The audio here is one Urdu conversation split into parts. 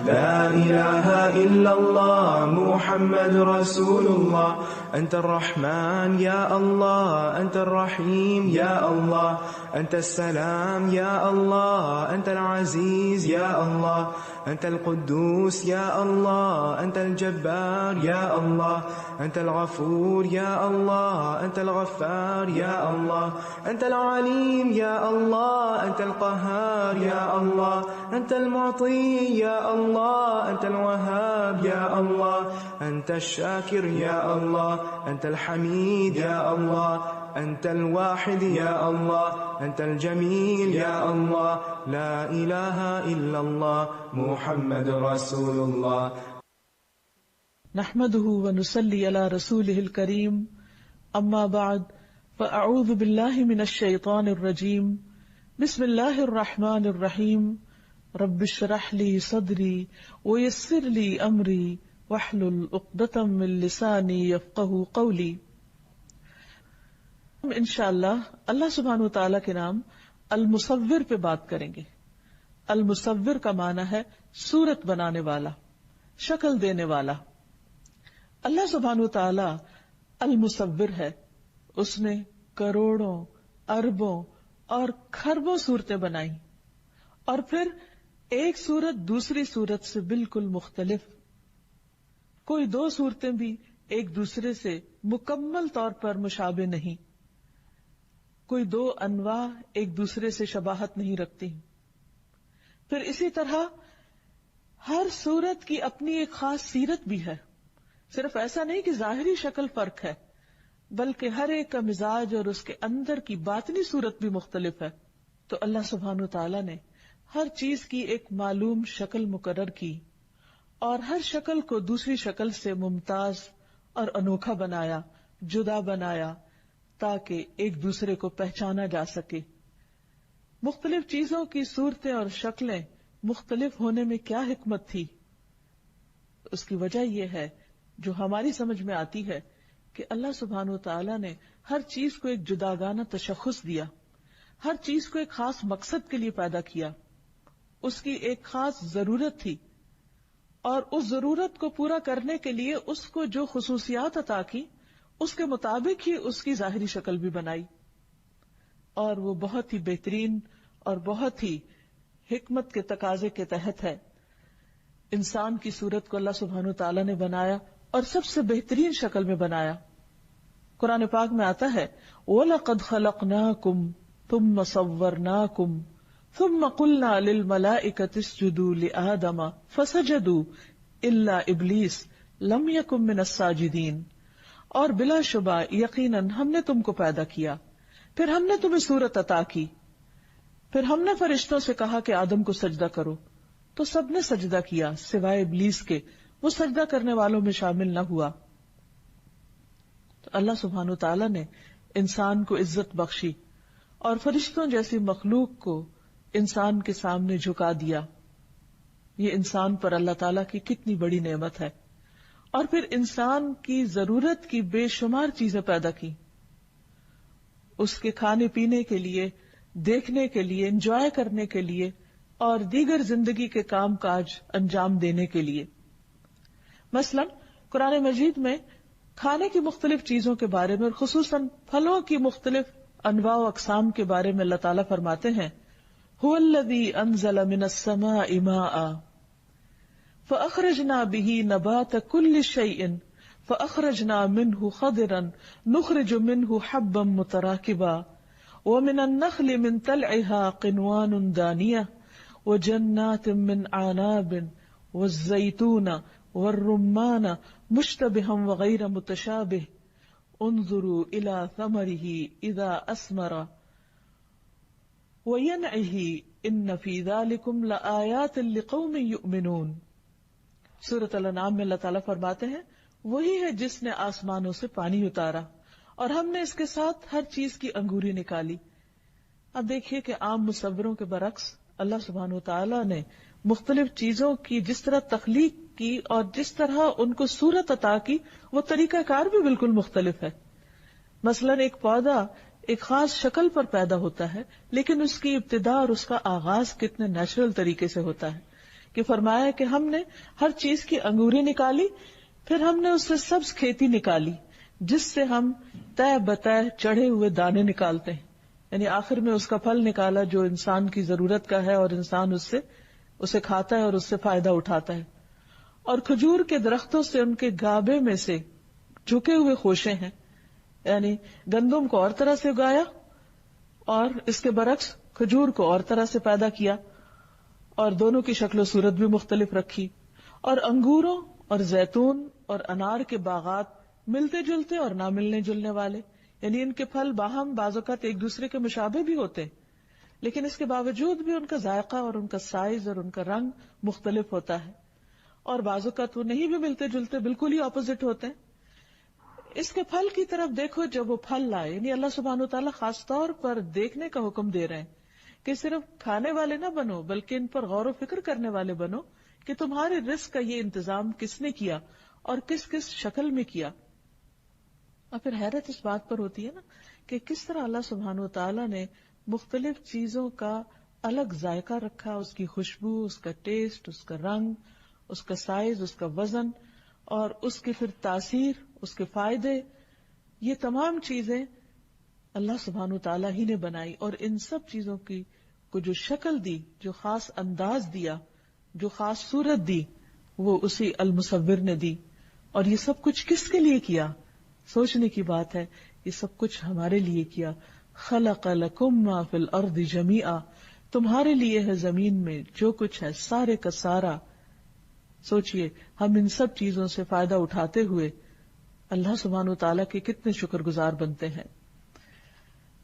لا إله إلا الله محمد رسول الله. أنت الرحمن يا الله، أنت الرحيم يا الله، أنت السلام يا الله، أنت العزيز يا الله، أنت القدوس يا الله، أنت الجبار يا الله، أنت الغفور يا الله، أنت الغفار يا الله، أنت العليم يا الله، أنت القهار يا الله، أنت المعطي يا الله، أنت الوهاب يا الله، أنت الشاكر يا الله، أنت الحميد يا الله، أنت الواحد يا الله، أنت الجميل يا الله. لا إله إلا الله محمد رسول الله. نحمده ونصلي على رسوله الكريم. أما بعد، فأعوذ بالله من الشيطان الرجيم. بسم الله الرحمن الرحيم. رب اشرح لي صدري ويسر لي أمري واحلل عقدة من لساني يفقهوا قولي. انشاءاللہ اللہ سبحانہ وتعالیٰ کے نام المصور پہ بات کریں گے. المصور کا معنی ہے صورت بنانے والا، شکل دینے والا. اللہ سبحانہ وتعالیٰ المصور ہے. اس نے کروڑوں، اربوں اور کھربوں صورتیں بنائی، اور پھر ایک صورت دوسری صورت سے بالکل مختلف. کوئی دو صورتیں بھی ایک دوسرے سے مکمل طور پر مشابہ نہیں. کوئی دو انواع ایک دوسرے سے شباہت نہیں رکھتی. پھر اسی طرح ہر صورت کی اپنی ایک خاص سیرت بھی ہے. صرف ایسا نہیں کہ ظاہری شکل فرق ہے، بلکہ ہر ایک کا مزاج اور اس کے اندر کی باطنی صورت بھی مختلف ہے. تو اللہ سبحانہ وتعالیٰ نے ہر چیز کی ایک معلوم شکل مقرر کی، اور ہر شکل کو دوسری شکل سے ممتاز اور انوکھا بنایا، جدا بنایا، تاکہ ایک دوسرے کو پہچانا جا سکے. مختلف چیزوں کی صورتیں اور شکلیں مختلف ہونے میں کیا حکمت تھی؟ اس کی وجہ یہ ہے جو ہماری سمجھ میں آتی ہے کہ اللہ سبحانہ وتعالیٰ نے ہر چیز کو ایک جداگانہ تشخص دیا، ہر چیز کو ایک خاص مقصد کے لیے پیدا کیا. اس کی ایک خاص ضرورت تھی، اور اس ضرورت کو پورا کرنے کے لیے اس کو جو خصوصیات عطا کی، اس کے مطابق ہی اس کی ظاہری شکل بھی بنائی. اور وہ بہت ہی بہترین اور بہت ہی حکمت کے تقاضے کے تحت ہے. انسان کی صورت کو اللہ سبحانہ وتعالیٰ نے بنایا اور سب سے بہترین شکل میں بنایا. قرآن پاک میں آتا ہے وَلَقَدْ خَلَقْنَاكُمْ ثُمَّ صَوَّرْنَاكُمْ ثُمَّ قُلْنَا لِلْمَلَائِكَةِ اسْجُدُوا لِآدَمَ فَسَجَدُوا إِلَّا إِبْلِيسَ لَمْ يَكُن مِّنَ السَّاجِدِينَ. اور بلا شبہ یقیناً ہم نے تم کو پیدا کیا، پھر ہم نے تمہیں صورت عطا کی، پھر ہم نے فرشتوں سے کہا کہ آدم کو سجدہ کرو، تو سب نے سجدہ کیا سوائے ابلیس کے، وہ سجدہ کرنے والوں میں شامل نہ ہوا. تو اللہ سبحانہ تعالیٰ نے انسان کو عزت بخشی اور فرشتوں جیسی مخلوق کو انسان کے سامنے جھکا دیا. یہ انسان پر اللہ تعالیٰ کی کتنی بڑی نعمت ہے. اور پھر انسان کی ضرورت کی بے شمار چیزیں پیدا کی، اس کے کھانے پینے کے لیے، دیکھنے کے لیے، انجوائے کرنے کے لیے، اور دیگر زندگی کے کام کاج انجام دینے کے لیے. مثلا قرآن مجید میں کھانے کی مختلف چیزوں کے بارے میں، اور خصوصاً پھلوں کی مختلف انواع و اقسام کے بارے میں اللہ تعالیٰ فرماتے ہیں هُوَ الَّذِي أَنزَلَ مِنَ السَّمَاءِ مَاءً فَأَخْرَجْنَا بِهِ نَبَاتَ كُلِّ شَيْءٍ فَأَخْرَجْنَا مِنْهُ خَضِرًا نُخْرِجُ مِنْهُ حَبًّا مُتَرَاكِبًا وَمِنَ النَّخْلِ مِنْ طَلْعِهَا قِنْوَانٌ دَانِيَةٌ وَجَنَّاتٍ مِنْ أَعْنَابٍ وَالزَّيْتُونَ وَالرُّمَّانَ مُشْتَبِهًا وَغَيْرَ مُتَشَابِهٍ انظُرُوا إِلَى ثَمَرِهِ إِذَا أَثْمَرَ وَيَنْعِهِ إِنَّ فِي ذَلِكُمْ لَآيَاتٍ لِقَوْمٍ يُؤْمِنُونَ. سورۃ الانعام میں اللہ تعالیٰ فرماتے ہیں وہی ہے جس نے آسمانوں سے پانی اتارا اور ہم نے اس کے ساتھ ہر چیز کی انگوری نکالی. اب دیکھیے کہ عام مصوروں کے برعکس اللہ سبحانہ وتعالیٰ نے مختلف چیزوں کی جس طرح تخلیق کی اور جس طرح ان کو صورت عطا کی، وہ طریقہ کار بھی بالکل مختلف ہے. مثلا ایک پودا ایک خاص شکل پر پیدا ہوتا ہے، لیکن اس کی ابتدا اور اس کا آغاز کتنے نیچرل طریقے سے ہوتا ہے. کہ فرمایا کہ ہم نے ہر چیز کی انگوری نکالی، پھر ہم نے اس سے سبز کھیتی نکالی جس سے ہم تہ بتہ چڑھے ہوئے دانے نکالتے ہیں، یعنی آخر میں اس کا پھل نکالا جو انسان کی ضرورت کا ہے اور انسان اسے کھاتا ہے اور اس سے فائدہ اٹھاتا ہے. اور کھجور کے درختوں سے ان کے گابے میں سے جھکے ہوئے خوشے ہیں، یعنی گندم کو اور طرح سے اگایا اور اس کے برعکس کھجور کو اور طرح سے پیدا کیا، اور دونوں کی شکل و صورت بھی مختلف رکھی. اور انگوروں اور زیتون اور انار کے باغات ملتے جلتے اور نہ ملنے جلنے والے، یعنی ان کے پھل باہم بعض اوقات ایک دوسرے کے مشابہ بھی ہوتے لیکن اس کے باوجود بھی ان کا ذائقہ اور ان کا سائز اور ان کا رنگ مختلف ہوتا ہے، اور بعض اوقات وہ نہیں بھی ملتے جلتے، بالکل ہی اپوزٹ ہوتے ہیں. اس کے پھل کی طرف دیکھو جب وہ پھل لائے، یعنی اللہ سبحانہ وتعالیٰ خاص طور پر دیکھنے کا حکم دے رہے ہیں کہ صرف کھانے والے نہ بنو بلکہ ان پر غور و فکر کرنے والے بنو کہ تمہارے رزق کا یہ انتظام کس نے کیا اور کس کس شکل میں کیا. اور پھر حیرت اس بات پر ہوتی ہے نا کہ کس طرح اللہ سبحانہ وتعالیٰ نے مختلف چیزوں کا الگ ذائقہ رکھا، اس کی خوشبو، اس کا ٹیسٹ، اس کا رنگ، اس کا سائز، اس کا وزن، اور اس کی پھر تاثیر، اس کے فائدے. یہ تمام چیزیں اللہ سبحانہ وتعالیٰ ہی نے بنائی، اور ان سب چیزوں کی کو جو شکل دی، جو خاص انداز دیا، جو خاص صورت دی، وہ اسی المصور نے دی. اور یہ سب کچھ کس کے لیے کیا؟ سوچنے کی بات ہے، یہ سب کچھ ہمارے لیے کیا. خلق لکم ما فی الارض جمیعا، تمہارے لیے ہے زمین میں جو کچھ ہے سارے کا سارا. سوچئے ہم ان سب چیزوں سے فائدہ اٹھاتے ہوئے اللہ سبحانہ وتعالیٰ کے کتنے شکر گزار بنتے ہیں.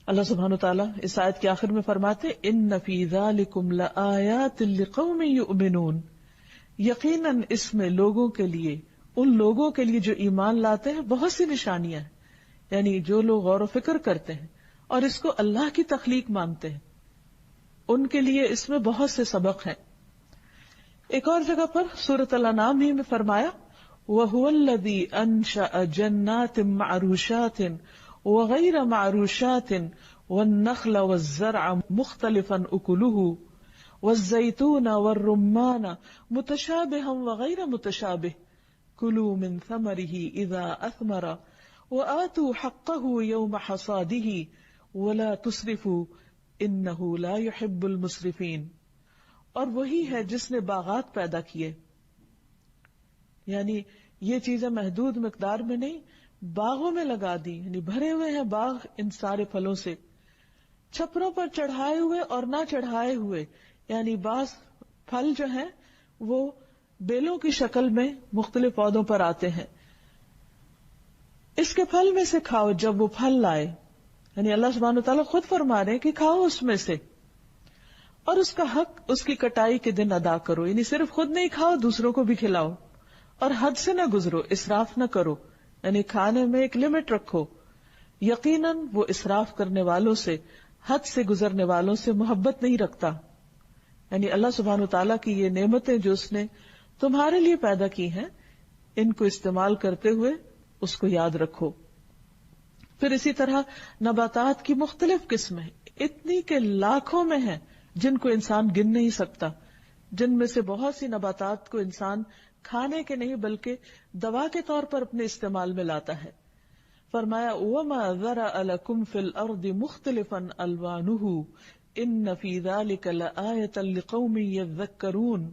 اللہ سبحانہ وتعالیٰ اس آیت کے آخر میں فرماتے ان فی ذالکم لآیات لقوم یؤمنون، یقیناً اس میں لوگوں کے لیے، ان لوگوں کے لیے جو ایمان لاتے ہیں بہت سی نشانیاں ہیں، یعنی جو لوگ غور و فکر کرتے ہیں اور اس کو اللہ کی تخلیق مانتے ہیں، ان کے لیے اس میں بہت سے سبق ہیں. ایک اور جگہ پر سورۃ الانعام ہی میں فرمایا وَهُوَ الَّذِي أَنشَأَ جَنَّاتٍ مَعْرُوشَاتٍ وَغَيْرَ مَعْرُوشَاتٍ وَالنَّخْلَ وَالزَّرْعَ مُخْتَلِفًا أُكُلُهُ وَالزَّيْتُونَ وَالرُّمَّانَ مُتَشَابِهًا وَغَيْرَ مُتَشَابِهٍ كُلُوا مِن ثَمَرِهِ إِذَا أَثْمَرَ وَآتُوا حَقَّهُ يَوْمَ حَصَادِهِ وَلَا تُسْرِفُوا إِنَّهُ لَا يُحِبُّ الْمُسْرِفِينَ. اور وہی ہے جس نے باغات پیدا کیے، یعنی یہ چیزیں محدود مقدار میں نہیں، باغوں میں لگا دی، یعنی بھرے ہوئے ہیں باغ ان سارے پھلوں سے، چھپروں پر چڑھائے ہوئے اور نہ چڑھائے ہوئے، یعنی بعض پھل جو ہیں وہ بیلوں کی شکل میں مختلف پودوں پر آتے ہیں. اس کے پھل میں سے کھاؤ جب وہ پھل لائے، یعنی اللہ سبحانہ وتعالیٰ خود فرما رہے ہیں کہ کھاؤ اس میں سے، اور اس کا حق اس کی کٹائی کے دن ادا کرو، یعنی صرف خود نہیں کھاؤ، دوسروں کو بھی کھلاؤ، اور حد سے نہ گزرو، اسراف نہ کرو، یعنی کھانے میں ایک لمٹ رکھو. یقیناً وہ اسراف کرنے والوں سے، حد سے گزرنے والوں سے محبت نہیں رکھتا. یعنی اللہ سبحانہ وتعالیٰ کی یہ نعمتیں جو اس نے تمہارے لیے پیدا کی ہیں، ان کو استعمال کرتے ہوئے اس کو یاد رکھو. پھر اسی طرح نباتات کی مختلف قسمیں اتنی کہ لاکھوں میں ہیں جن کو انسان گن نہیں سکتا، جن میں سے بہت سی نباتات کو انسان کھانے کے نہیں بلکہ دوا کے طور پر اپنے استعمال میں لاتا ہے. فرمایا وَمَا ذَرَأَ لَكُمْ فِي الْأَرْضِ مُخْتَلِفًا أَلْوَانُهُ إِنَّ فِي ذَلِكَ لَآيَةً لِقَوْمٍ يَذَّكَّرُونَ.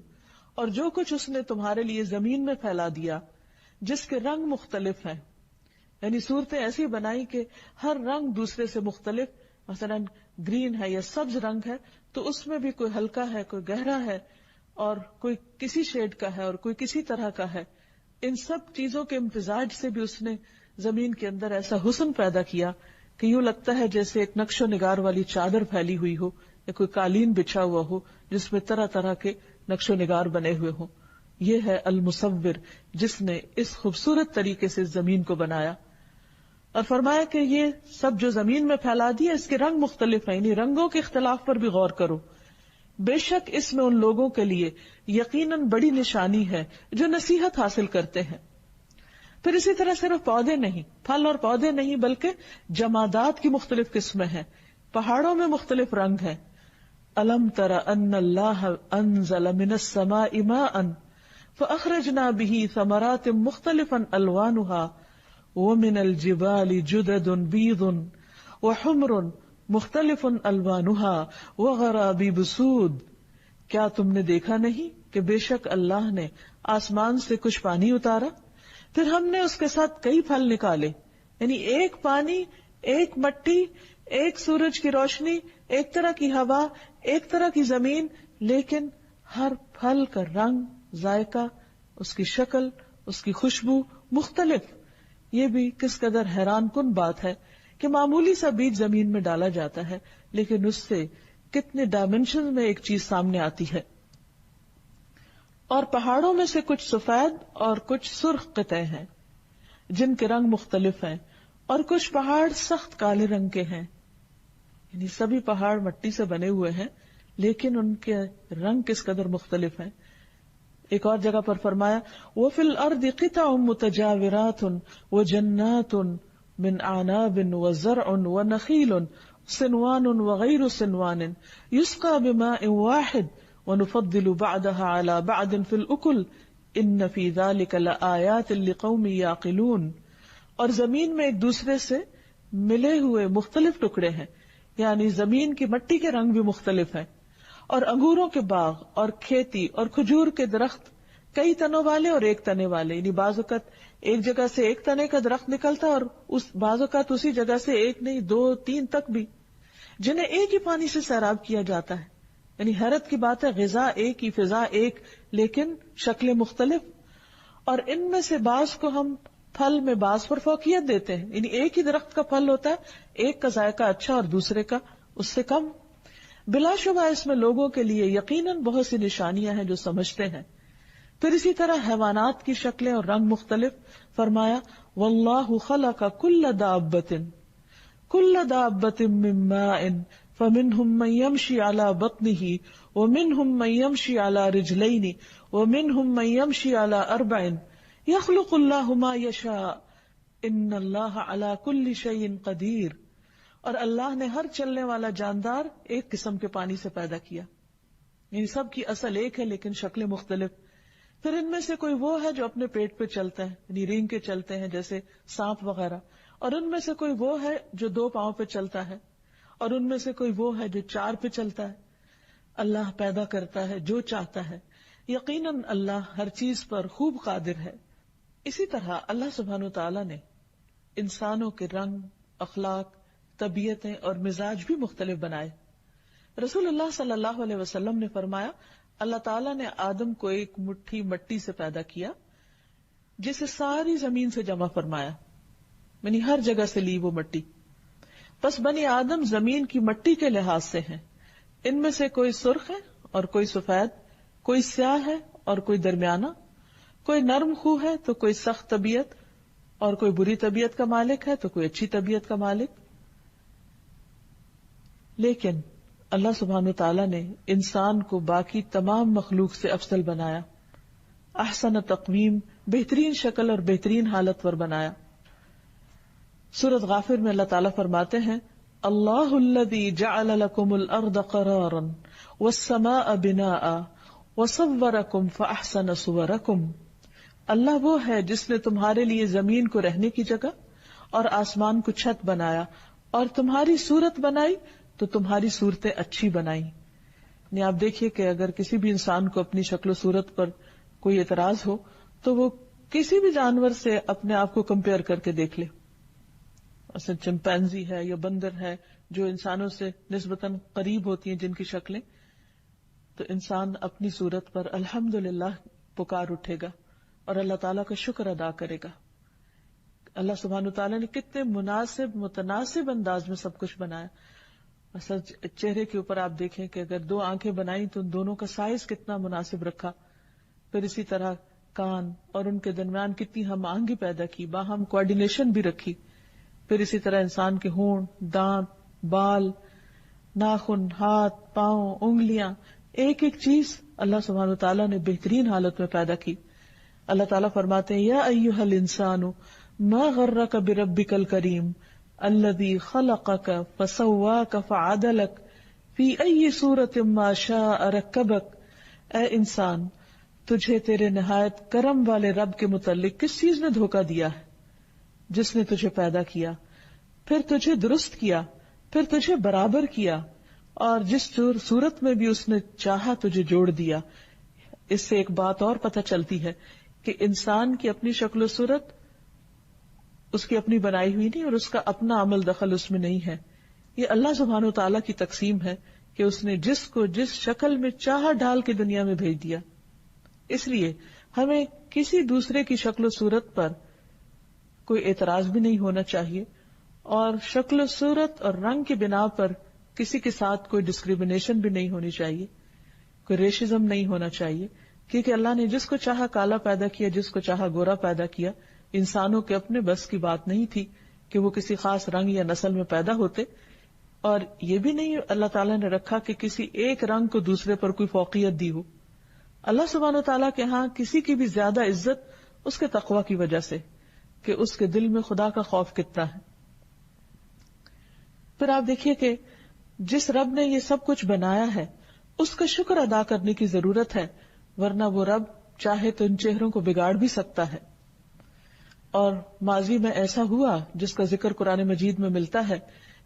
اور جو کچھ اس نے تمہارے لیے زمین میں پھیلا دیا جس کے رنگ مختلف ہیں، یعنی صورتیں ایسی بنائی کہ ہر رنگ دوسرے سے مختلف، مثلا گرین ہے یا سبز رنگ ہے تو اس میں بھی کوئی ہلکا ہے، کوئی گہرا ہے، اور کوئی کسی شیڈ کا ہے اور کوئی کسی طرح کا ہے. ان سب چیزوں کے امتزاج سے بھی اس نے زمین کے اندر ایسا حسن پیدا کیا کہ یوں لگتا ہے جیسے ایک نقش و نگار والی چادر پھیلی ہوئی ہو یا کوئی قالین بچھا ہوا ہو جس میں طرح طرح کے نقش و نگار بنے ہوئے ہوں. یہ ہے المصور جس نے اس خوبصورت طریقے سے زمین کو بنایا. اور فرمایا کہ یہ سب جو زمین میں پھیلا دیا اس کے رنگ مختلف ہیں، یعنی رنگوں کے اختلاف پر بھی غور کرو. بے شک اس میں ان لوگوں کے لیے یقیناً بڑی نشانی ہے جو نصیحت حاصل کرتے ہیں. پھر اسی طرح صرف پودے نہیں، پھل اور پودے نہیں بلکہ جمادات کی مختلف قسمیں ہیں. پہاڑوں میں مختلف رنگ ہیں، الم تر ان اللہ انزل من السماء ماء فاخرجنا به ثمرات مختلفا الوانها ومن الجبال جدد بيض وحمر مختلف الوانها وغرابيب سود. کیا تم نے دیکھا نہیں کہ بے شک اللہ نے آسمان سے کچھ پانی اتارا، پھر ہم نے اس کے ساتھ کئی پھل نکالے. یعنی ایک پانی، ایک مٹی، ایک سورج کی روشنی، ایک طرح کی ہوا، ایک طرح کی زمین، لیکن ہر پھل کا رنگ، ذائقہ، اس کی شکل، اس کی خوشبو مختلف. یہ بھی کس قدر حیران کن بات ہے کہ معمولی سا بیج زمین میں ڈالا جاتا ہے لیکن اس سے کتنے ڈائمینشن میں ایک چیز سامنے آتی ہے. اور پہاڑوں میں سے کچھ سفید اور کچھ سرخ قطعے ہیں جن کے رنگ مختلف ہیں، اور کچھ پہاڑ سخت کالے رنگ کے ہیں. یعنی سبھی پہاڑ مٹی سے بنے ہوئے ہیں لیکن ان کے رنگ کس قدر مختلف ہیں. ایک اور جگہ پر فرمایا وَفِي الْأَرْضِ قِطَعٌ مُتَجَاوِرَاتٌ وَجَنَّاتٌ مِّنْ أَعْنَابٍ وَزَرْعٌ وَنَخِيلٌ صِنْوَانٌ وَغَيْرُ صِنْوَانٍ يُسْقَى بِمَاءٍ وَاحِدٍ وَنُفَضِّلُ بَعْضَهَا عَلَى بَعْضٍ فِي الْأُكُلِ إِنَّ فِي ذَلِكَ لَآيَاتٍ لِقَوْمٍ يَعْقِلُونَ. اور زمین میں ایک دوسرے سے ملے ہوئے مختلف ٹکڑے ہیں، یعنی زمین کی مٹی کے رنگ بھی مختلف ہیں، اور انگوروں کے باغ اور کھیتی اور کھجور کے درخت کئی تنوں والے اور ایک تنے والے. یعنی بعض اوقات ایک جگہ سے ایک تنے کا درخت نکلتا اور بعض اوقات اسی جگہ سے ایک نہیں 2 3 تک بھی، جنہیں ایک ہی پانی سے سیراب کیا جاتا ہے. یعنی حیرت کی بات ہے، غذا ایک ہی، فضا ایک، لیکن شکلیں مختلف. اور ان میں سے بعض کو ہم پھل میں بعض پر فوقیت دیتے ہیں. یعنی ایک ہی درخت کا پھل ہوتا ہے، ایک کا ذائقہ اچھا اور دوسرے کا اس سے کم. بلا شبہ اس میں لوگوں کے لیے یقیناً بہت سی نشانیاں ہیں جو سمجھتے ہیں. پھر اسی طرح حیوانات کی شکلیں اور رنگ مختلف. فرمایا واللہ خلق کل دابۃ من ماء فمنهم من يمشي على بطنه ومنهم من يمشي على رجلين ومنهم من يمشي على 4 يخلق الله ما يشاء ان اللہ على كل شيء قدیر. اور اللہ نے ہر چلنے والا جاندار ایک قسم کے پانی سے پیدا کیا. یعنی سب کی اصل ایک ہے لیکن شکلیں مختلف. پھر ان میں سے کوئی وہ ہے جو اپنے پیٹ پہ چلتا ہے، یعنی رینگ کے چلتے ہیں جیسے سانپ وغیرہ، اور ان میں سے کوئی وہ ہے جو 2 پاؤں پہ چلتا ہے، اور ان میں سے کوئی وہ ہے جو 4 پہ چلتا ہے. اللہ پیدا کرتا ہے جو چاہتا ہے. یقیناً اللہ ہر چیز پر خوب قادر ہے. اسی طرح اللہ سبحانہ وتعالی نے انسانوں کے رنگ، اخلاق، طبیعتیں اور مزاج بھی مختلف بنائے. رسول اللہ صلی اللہ علیہ وسلم نے فرمایا اللہ تعالیٰ نے آدم کو ایک مٹھی مٹی سے پیدا کیا جسے ساری زمین سے جمع فرمایا، یعنی ہر جگہ سے لی وہ مٹی. بس بنی آدم زمین کی مٹی کے لحاظ سے ہیں. ان میں سے کوئی سرخ ہے اور کوئی سفید، کوئی سیاہ ہے اور کوئی درمیانہ، کوئی نرم خو ہے تو کوئی سخت طبیعت، اور کوئی بری طبیعت کا مالک ہے تو کوئی اچھی طبیعت کا مالک. لیکن اللہ سبحانہ تعالیٰ نے انسان کو باقی تمام مخلوق سے افضل بنایا، احسن تقویم، بہترین شکل اور بہترین حالت پر بنایا. سورۃ غافر میں اللہ تعالیٰ فرماتے ہیں اللہ الذی جعل لکم الارض قرارا والسماء بناء وصورکم فاحسن صورکم. اللہ وہ ہے جس نے تمہارے لیے زمین کو رہنے کی جگہ اور آسمان کو چھت بنایا اور تمہاری صورت بنائی تو تمہاری صورتیں اچھی بنائی. یعنی آپ دیکھیے کہ اگر کسی بھی انسان کو اپنی شکل و صورت پر کوئی اعتراض ہو تو وہ کسی بھی جانور سے اپنے آپ کو کمپیئر کر کے دیکھ لے. مثلا چمپینزی ہے یا بندر ہے جو انسانوں سے نسبتاً قریب ہوتی ہیں جن کی شکلیں، تو انسان اپنی صورت پر الحمدللہ پکار اٹھے گا اور اللہ تعالیٰ کا شکر ادا کرے گا. اللہ سبحانہ تعالیٰ نے کتنے مناسب متناسب انداز میں سب کچھ بنایا. مثلا چہرے کے اوپر آپ دیکھیں کہ اگر 2 آنکھیں بنائی تو ان دونوں کا سائز کتنا مناسب رکھا. پھر اسی طرح کان اور ان کے درمیان کتنی ہم آہنگی پیدا کی، باہم کوآرڈینیشن بھی رکھی. پھر اسی طرح انسان کے ہونٹ، دانت، بال، ناخن، ہاتھ، پاؤں، انگلیاں، ایک ایک چیز اللہ سبحانہ تعالیٰ نے بہترین حالت میں پیدا کی. اللہ تعالیٰ فرماتے ہیں یا ایھا الانسان ما غرک بربک الکریم الذی خلقک فسواک فعدلک فی ای صورت ما شاء رکبک، اے انسان تجھے تیرے نہایت کرم والے رب کے متعلق کس چیز نے دھوکہ دیا ہے؟ جس نے تجھے پیدا کیا، پھر تجھے درست کیا، پھر تجھے برابر کیا، اور جس صورت میں بھی اس نے چاہا تجھے جوڑ دیا۔ اس سے ایک بات اور پتہ چلتی ہے کہ انسان کی اپنی شکل و صورت اس کی اپنی بنائی ہوئی نہیں، اور اس کا اپنا عمل دخل اس میں نہیں ہے۔ یہ اللہ سبحانہ وتعالیٰ کی تقسیم ہے کہ اس نے جس کو جس شکل میں چاہا ڈال کے دنیا میں بھیج دیا۔ اس لیے ہمیں کسی دوسرے کی شکل و صورت پر کوئی اعتراض بھی نہیں ہونا چاہیے، اور شکل و صورت اور رنگ کی بنا پر کسی کے ساتھ کوئی ڈسکریمنیشن بھی نہیں ہونی چاہیے، کوئی ریشزم نہیں ہونا چاہیے، کیونکہ اللہ نے جس کو چاہا کالا پیدا کیا، جس کو چاہا گورا پیدا کیا۔ انسانوں کے اپنے بس کی بات نہیں تھی کہ وہ کسی خاص رنگ یا نسل میں پیدا ہوتے، اور یہ بھی نہیں اللہ تعالیٰ نے رکھا کہ کسی ایک رنگ کو دوسرے پر کوئی فوقیت دی ہو۔ اللہ سبحانہ وتعالیٰ کے ہاں کسی کی بھی زیادہ عزت اس کے تقوی کی وجہ سے کہ اس کے دل میں خدا کا خوف کتنا ہے۔ پھر آپ دیکھیے کہ جس رب نے یہ سب کچھ بنایا ہے اس کا شکر ادا کرنے کی ضرورت ہے، ورنہ وہ رب چاہے تو ان چہروں کو بگاڑ بھی سکتا ہے۔ اور ماضی میں ایسا ہوا جس کا ذکر قرآن مجید میں ملتا ہے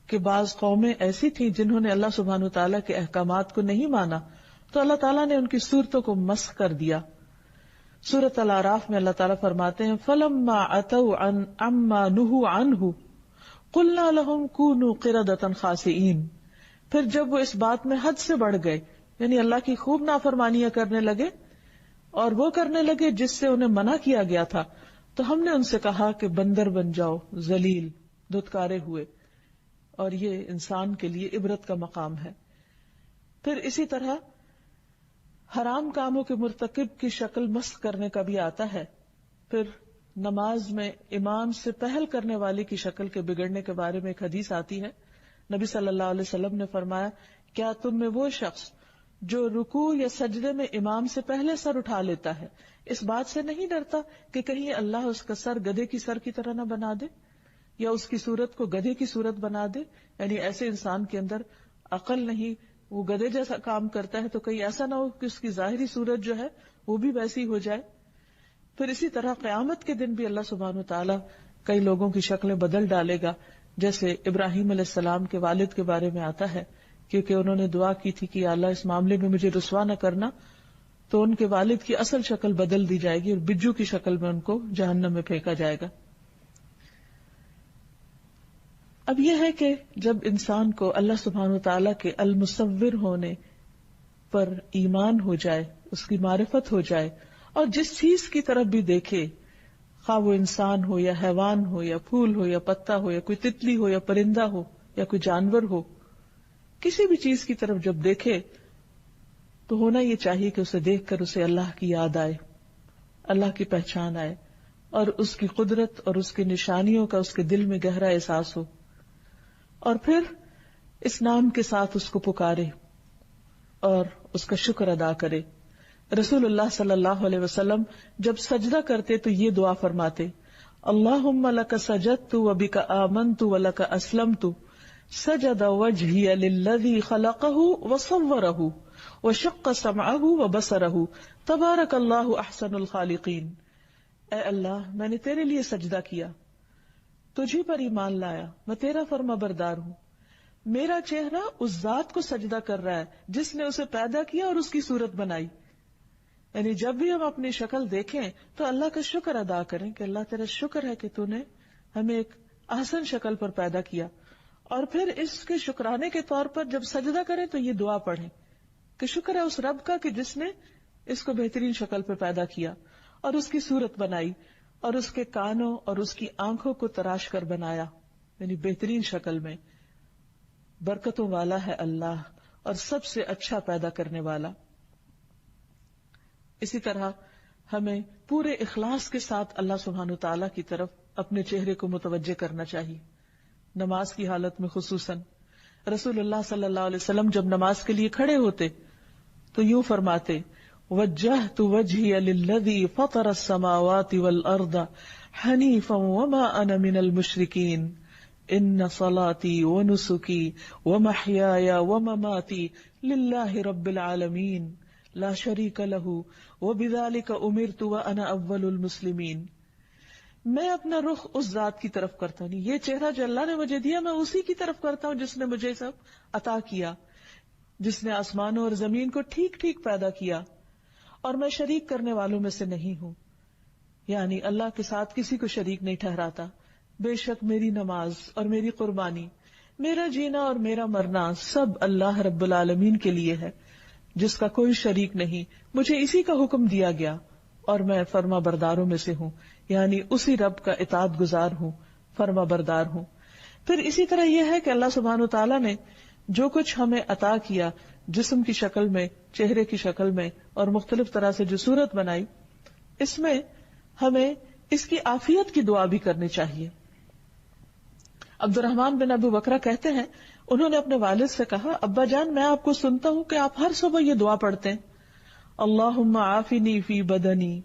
کہ بعض قومیں ایسی تھیں جنہوں نے اللہ سبحانہ وتعالیٰ کے احکامات کو نہیں مانا، تو اللہ تعالیٰ نے ان کی صورتوں کو مسخ کر دیا۔ سورۃ الاعراف میں اللہ تعالیٰ فرماتے ہیں فَلَمَّا عَتَوْا عَمَّا نُهُوا عَنْهُ قُلْنَا لَهُمْ كُونُوا قِرَدَةً خَاسِئِينَ، پھر جب وہ اس بات میں حد سے بڑھ گئے، یعنی اللہ کی خوب نافرمانیاں کرنے لگے اور وہ کرنے لگے جس سے انہیں منع کیا گیا تھا، تو ہم نے ان سے کہا کہ بندر بن جاؤ، ذلیل، دھتکارے ہوئے۔ اور یہ انسان کے لیے عبرت کا مقام ہے۔ پھر اسی طرح حرام کاموں کے مرتکب کی شکل مسخ کرنے کا بھی آتا ہے۔ پھر نماز میں امام سے پہل کرنے والے کی شکل کے بگڑنے کے بارے میں ایک حدیث آتی ہے، نبی صلی اللہ علیہ وسلم نے فرمایا کیا تم میں وہ شخص جو رکوع یا سجدے میں امام سے پہلے سر اٹھا لیتا ہے اس بات سے نہیں ڈرتا کہ کہیں اللہ اس کا سر گدھے کی سر کی طرح نہ بنا دے، یا اس کی صورت کو گدھے کی صورت بنا دے؟ یعنی ایسے انسان کے اندر عقل نہیں، وہ گدھے جیسا کام کرتا ہے، تو کہیں ایسا نہ ہو کہ اس کی ظاہری صورت جو ہے وہ بھی ویسی ہو جائے۔ پھر اسی طرح قیامت کے دن بھی اللہ سبحانہ وتعالی کئی لوگوں کی شکلیں بدل ڈالے گا، جیسے ابراہیم علیہ السلام کے والد کے بارے میں آتا ہے، کیونکہ انہوں نے دعا کی تھی کہ اللہ اس معاملے میں مجھے رسوا نہ کرنا، تو ان کے والد کی اصل شکل بدل دی جائے گی اور بجو کی شکل میں ان کو جہنم میں پھینکا جائے گا۔ اب یہ ہے کہ جب انسان کو اللہ سبحانہ وتعالی کے المصور ہونے پر ایمان ہو جائے، اس کی معرفت ہو جائے، اور جس چیز کی طرف بھی دیکھے، خواہ وہ انسان ہو یا حیوان ہو یا پھول ہو یا پتا ہو یا کوئی تتلی ہو یا پرندہ ہو یا کوئی جانور ہو، کسی بھی چیز کی طرف جب دیکھے تو ہونا یہ چاہیے کہ اسے دیکھ کر اسے اللہ کی یاد آئے، اللہ کی پہچان آئے، اور اس کی قدرت اور اس کی نشانیوں کا اس کے دل میں گہرا احساس ہو، اور پھر اس نام کے ساتھ اس کو پکارے اور اس کا شکر ادا کرے۔ رسول اللہ صلی اللہ علیہ وسلم جب سجدہ کرتے تو یہ دعا فرماتے، اللہم لک سجدت وبک آمنت ولک اسلمت، سجد وجہی للذی خلقہ وصورہ وشق سمعہ وبصرہ تبارک اللہ احسن الخالقین۔ اے اللہ، میں نے تیرے لیے سجدہ کیا، تجھی پر ایمان لایا، میں تیرا فرما بردار ہوں، میرا چہرہ اس ذات کو سجدہ کر رہا ہے جس نے اسے پیدا کیا اور اس کی صورت بنائی۔ یعنی جب بھی ہم اپنی شکل دیکھیں تو اللہ کا شکر ادا کریں کہ اللہ تیرا شکر ہے کہ تو نے ہمیں ایک احسن شکل پر پیدا کیا، اور پھر اس کے شکرانے کے طور پر جب سجدہ کریں تو یہ دعا پڑھیں کہ شکر ہے اس رب کا کہ جس نے اس کو بہترین شکل پر پیدا کیا اور اس کی صورت بنائی اور اس کے کانوں اور اس کی آنکھوں کو تراش کر بنایا، یعنی بہترین شکل میں۔ برکتوں والا ہے اللہ اور سب سے اچھا پیدا کرنے والا۔ اسی طرح ہمیں پورے اخلاص کے ساتھ اللہ سبحانہ وتعالی کی طرف اپنے چہرے کو متوجہ کرنا چاہیے، نماز کی حالت میں خصوصاً۔ رسول اللہ صلی اللہ علیہ وسلم جب نماز کے لیے کھڑے ہوتے تو یوں فرماتے، وجہت وجہی للذی فطر السماوات والارض حنیفا وما انا من المشرکین۔ ان صلاتی ونسکی ومحیای ومماتی للہ رب العالمین لا شریک لہ وبذلک امرت وانا اول المسلمین. میں اپنا رخ اس ذات کی طرف کرتا ہوں، یہ چہرہ جو اللہ نے مجھے دیا میں اسی کی طرف کرتا ہوں جس نے مجھے سب عطا کیا، جس نے آسمانوں اور زمین کو ٹھیک ٹھیک پیدا کیا، اور میں شریک کرنے والوں میں سے نہیں ہوں، یعنی اللہ کے ساتھ کسی کو شریک نہیں ٹھہراتا. بے شک میری نماز اور میری قربانی، میرا جینا اور میرا مرنا سب اللہ رب العالمین کے لیے ہے جس کا کوئی شریک نہیں. مجھے اسی کا حکم دیا گیا اور میں فرما برداروں میں سے ہوں، یعنی اسی رب کا اطاعت گزار ہوں، فرما بردار ہوں. پھر اسی طرح یہ ہے کہ اللہ سبحانہ وتعالیٰ نے جو کچھ ہمیں عطا کیا جسم کی شکل میں، چہرے کی شکل میں اور مختلف طرح سے جو صورت بنائی، اس میں ہمیں اس کی عافیت کی دعا بھی کرنی چاہیے. عبد الرحمن بن ابو بکرہ کہتے ہیں انہوں نے اپنے والد سے کہا، ابا جان میں آپ کو سنتا ہوں کہ آپ ہر صبح یہ دعا پڑھتے ہیں، اللہم عافنی فی بدنی،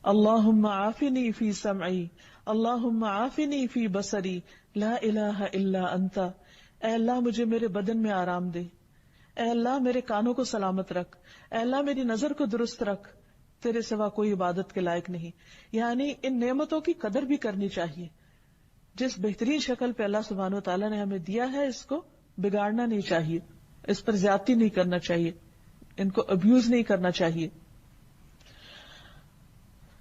اللہم عافنی فی سمعی، اللہم عافنی فی بصری، لا الہ الا انت. اے اللہ مجھے میرے بدن میں آرام دے، اے اللہ میرے کانوں کو سلامت رکھ، اے اللہ میری نظر کو درست رکھ، تیرے سوا کوئی عبادت کے لائق نہیں. یعنی ان نعمتوں کی قدر بھی کرنی چاہیے. جس بہترین شکل پہ اللہ سبحانہ وتعالیٰ نے ہمیں دیا ہے اس کو بگاڑنا نہیں چاہیے، اس پر زیادتی نہیں کرنا چاہیے، ان کو ابیوز نہیں کرنا چاہیے.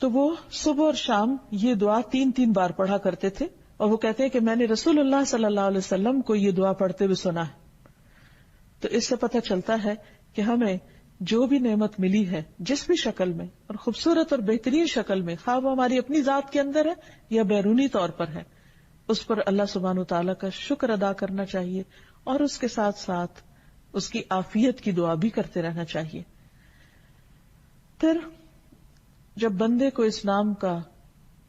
تو وہ صبح اور شام یہ دعا 3 بار پڑھا کرتے تھے، اور وہ کہتے ہیں کہ میں نے رسول اللہ صلی اللہ علیہ وسلم کو یہ دعا پڑھتے ہوئے سنا ہے. تو اس سے پتہ چلتا ہے کہ ہمیں جو بھی نعمت ملی ہے جس بھی شکل میں اور خوبصورت اور بہترین شکل میں، خواہ وہ ہماری اپنی ذات کے اندر ہے یا بیرونی طور پر ہے، اس پر اللہ سبحانہ وتعالیٰ کا شکر ادا کرنا چاہیے اور اس کے ساتھ ساتھ اس کی عافیت کی دعا بھی کرتے رہنا چاہیے. پھر جب بندے کو اسلام کا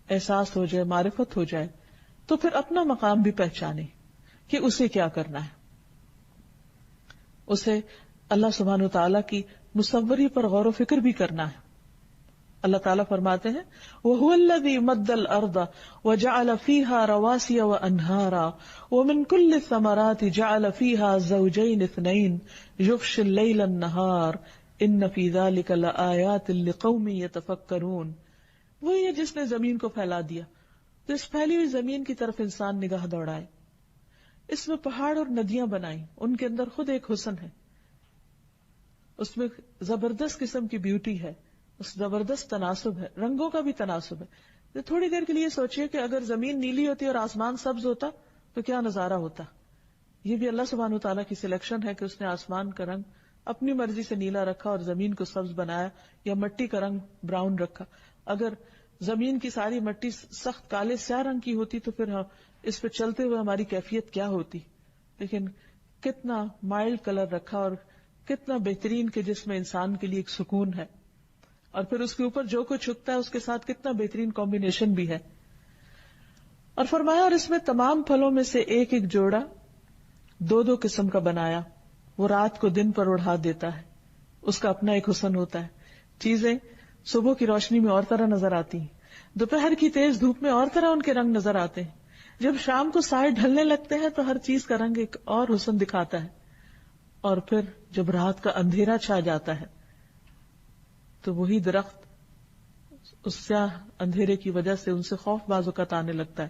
احساس ہو جائے، معرفت ہو جائے، تو پھر اپنا مقام بھی پہچانے کہ اسے کیا کرنا ہے. اسے اللہ سبحانہ وتعالیٰ کی مصوری پر غور و فکر بھی کرنا ہے. اللہ تعالیٰ فرماتے ہیں وَهُوَ الَّذِي مَدَّ الْأَرْضَ وَجَعَلَ فِيهَا رَوَاسِيَ وَأَنْهَارًا وَمِن كُلِّ الثَّمَرَاتِ جَعَلَ فِيهَا زَوْجَيْنِ اثْنَيْنِ يُغْشِي اللَّيْلَ النَّهَارَ إِنَّ فِي ذَلِكَ لَآيَاتٍ لِقَوْمٍ يَتَفَكَّرُونَ. وہی ہے جس نے زمین کو پھیلا دیا، تو اس پھیلی ہوئی زمین کی طرف انسان نگاہ دوڑائے، اس میں پہاڑ اور ندیاں بنائیں، ان کے اندر خود ایک حسن ہے، اس میں زبردست قسم کی بیوٹی ہے، اس زبردست تناسب ہے، رنگوں کا بھی تناسب ہے. تھوڑی دیر کے لیے سوچئے کہ اگر زمین نیلی ہوتی اور آسمان سبز ہوتا تو کیا نظارہ ہوتا. یہ بھی اللہ سبحانہ وتعالیٰ کی سلیکشن ہے کہ اس نے آسمان کا رنگ اپنی مرضی سے نیلا رکھا اور زمین کو سبز بنایا، یا مٹی کا رنگ براؤن رکھا. اگر زمین کی ساری مٹی سخت کالے سیاہ رنگ کی ہوتی تو پھر اس پہ چلتے ہوئے ہماری کیفیت کیا ہوتی. لیکن کتنا مائلڈ کلر رکھا اور کتنا بہترین کہ جس میں انسان کے لیے ایک سکون ہے، اور پھر اس کے اوپر جو کچھ چھکتا ہے اس کے ساتھ کتنا بہترین کمبینیشن بھی ہے. اور فرمایا اور اس میں تمام پھلوں میں سے ایک ایک جوڑا 2 قسم کا بنایا، وہ رات کو دن پر اڑا دیتا ہے، اس کا اپنا ایک حسن ہوتا ہے. چیزیں صبح کی روشنی میں اور طرح نظر آتی ہیں، دوپہر کی تیز دھوپ میں اور طرح ان کے رنگ نظر آتے ہیں، جب شام کو سائے ڈھلنے لگتے ہیں تو ہر چیز کا رنگ ایک اور حسن دکھاتا ہے، اور پھر جب رات کا اندھیرا چھا جاتا ہے تو وہی درخت اس سیاہ اندھیرے کی وجہ سے ان سے خوف بعض اوقات آنے لگتا ہے.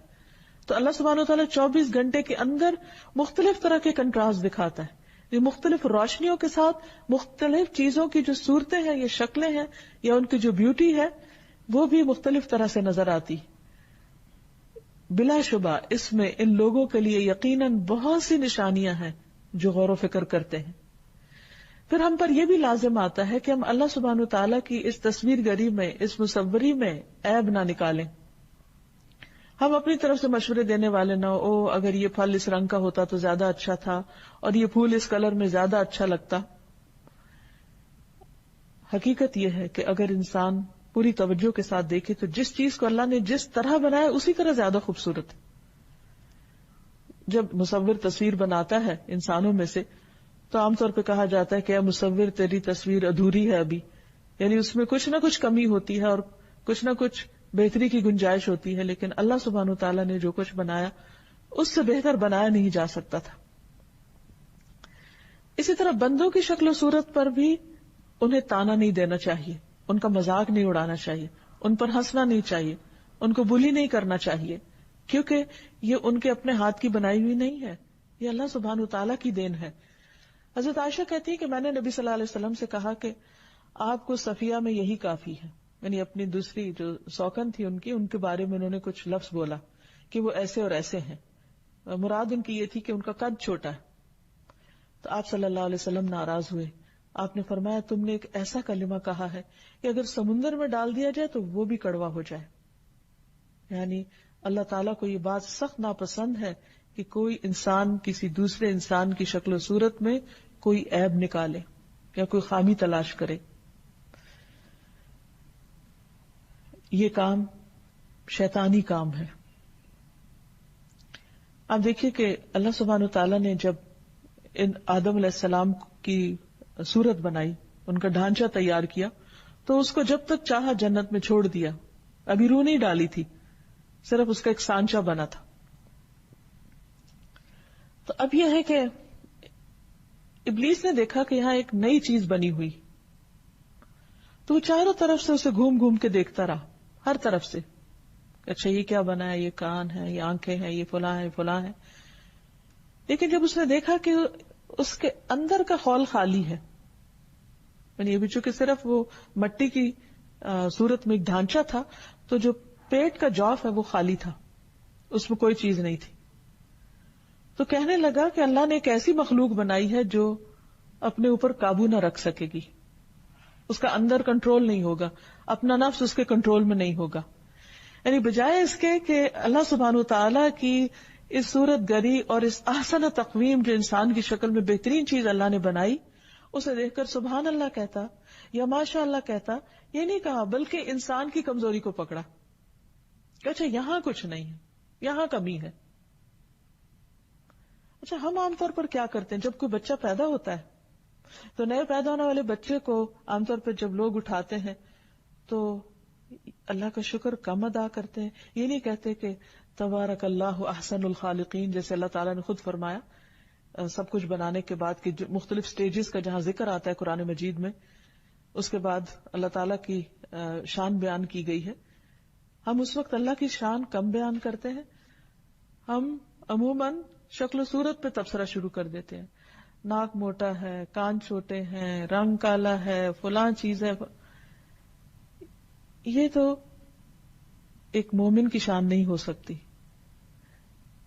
تو اللہ سبحانہ وتعالیٰ 24 گھنٹے کے اندر مختلف طرح کے کنٹراسٹ دکھاتا ہے. یہ مختلف روشنیوں کے ساتھ مختلف چیزوں کی جو صورتیں ہیں یا شکلیں ہیں یا ان کی جو بیوٹی ہے وہ بھی مختلف طرح سے نظر آتی. بلا شبہ اس میں ان لوگوں کے لیے یقیناً بہت سی نشانیاں ہیں جو غور و فکر کرتے ہیں. پھر ہم پر یہ بھی لازم آتا ہے کہ ہم اللہ سبحانہ وتعالیٰ کی اس تصویر گری میں، اس مصوری میں عیب نہ نکالیں. ہم اپنی طرف سے مشورے دینے والے نہ ہو، اگر یہ پھل اس رنگ کا ہوتا تو زیادہ اچھا تھا، اور یہ پھول اس کلر میں زیادہ اچھا لگتا. حقیقت یہ ہے کہ اگر انسان پوری توجہ کے ساتھ دیکھے تو جس چیز کو اللہ نے جس طرح بنایا اسی طرح زیادہ خوبصورت ہے. جب مصور تصویر بناتا ہے انسانوں میں سے تو عام طور پہ کہا جاتا ہے کہ اے مصور تیری تصویر ادھوری ہے ابھی، یعنی اس میں کچھ نہ کچھ کمی ہوتی ہے اور کچھ نہ کچھ بہتری کی گنجائش ہوتی ہے. لیکن اللہ سبحانہ وتعالیٰ نے جو کچھ بنایا اس سے بہتر بنایا نہیں جا سکتا تھا. اسی طرح بندوں کی شکل و صورت پر بھی انہیں تانا نہیں دینا چاہیے، ان کا مذاق نہیں اڑانا چاہیے، ان پر ہنسنا نہیں چاہیے، ان کو بلی نہیں کرنا چاہیے، کیونکہ یہ ان کے اپنے ہاتھ کی بنائی ہوئی نہیں ہے، یہ اللہ سبحانہ وتعالیٰ کی دین ہے. حضرت عائشہ کہتی ہے کہ میں نے نبی صلی اللہ علیہ وسلم سے کہا کہ آپ کو صفیہ میں یہی کافی ہے، یعنی اپنی دوسری جو سوکن تھی ان کے بارے میں انہوں نے کچھ لفظ بولا کہ وہ ایسے اور ایسے ہیں، مراد ان کی یہ تھی کہ ان کا قد چھوٹا ہے. تو آپ صلی اللہ علیہ وسلم ناراض ہوئے. آپ نے فرمایا تم نے ایک ایسا کلمہ کہا ہے کہ اگر سمندر میں ڈال دیا جائے تو وہ بھی کڑوا ہو جائے. یعنی اللہ تعالیٰ کو یہ بات سخت ناپسند ہے کہ کوئی انسان کسی دوسرے انسان کی شکل و صورت میں کوئی عیب نکالے یا کوئی خامی تلاش کرے. یہ کام شیطانی کام ہے. آپ دیکھیے کہ اللہ سبحانہ تعالیٰ نے جب ان آدم علیہ السلام کی صورت بنائی، ان کا ڈھانچہ تیار کیا، تو اس کو جب تک چاہا جنت میں چھوڑ دیا، ابھی روح نہیں ڈالی تھی، صرف اس کا ایک سانچہ بنا تھا. تو اب یہ ہے کہ ابلیس نے دیکھا کہ یہاں ایک نئی چیز بنی ہوئی، تو وہ چاروں طرف سے اسے گھوم گھوم کے دیکھتا رہا، ہر طرف سے. اچھا یہ کیا بنا ہے، یہ کان ہے، یہ آنکھیں ہیں، یہ فلاں ہے فلاں ہے. لیکن جب اس نے دیکھا کہ اس کے اندر کا خول خالی ہے، یعنی یہ بھی چونکہ صرف وہ مٹی کی صورت میں ایک ڈھانچہ تھا، تو جو پیٹ کا جوف ہے وہ خالی تھا، اس میں کوئی چیز نہیں تھی. تو کہنے لگا کہ اللہ نے ایک ایسی مخلوق بنائی ہے جو اپنے اوپر قابو نہ رکھ سکے گی، اس کا اندر کنٹرول نہیں ہوگا، اپنا نفس اس کے کنٹرول میں نہیں ہوگا. یعنی بجائے اس کے کہ اللہ سبحانہ وتعالیٰ کی اس صورت گری اور اس احسن تقویم جو انسان کی شکل میں بہترین چیز اللہ نے بنائی، اسے دیکھ کر سبحان اللہ کہتا یا ماشاء اللہ کہتا، یہ نہیں کہا بلکہ انسان کی کمزوری کو پکڑا کہ اچھا یہاں کچھ نہیں ہے، یہاں کمی ہے. اچھا ہم عام طور پر کیا کرتے ہیں جب کوئی بچہ پیدا ہوتا ہے تو نئے پیدا ہونے والے بچے کو عام طور پر جب لوگ اٹھاتے ہیں تو اللہ کا شکر کم ادا کرتے ہیں. یہ نہیں کہتے کہ تبارک اللہ احسن الخالقین، جیسے اللہ تعالیٰ نے خود فرمایا سب کچھ بنانے کے بعد کہ مختلف سٹیجز کا جہاں ذکر آتا ہے قرآن مجید میں، اس کے بعد اللہ تعالیٰ کی شان بیان کی گئی ہے. ہم اس وقت اللہ کی شان کم بیان کرتے ہیں. ہم عموماً شکل و صورت پہ تبصرہ شروع کر دیتے ہیں، ناک موٹا ہے، کان چھوٹے ہیں، رنگ کالا ہے، فلاں چیز ہے. یہ تو ایک مومن کی شان نہیں ہو سکتی.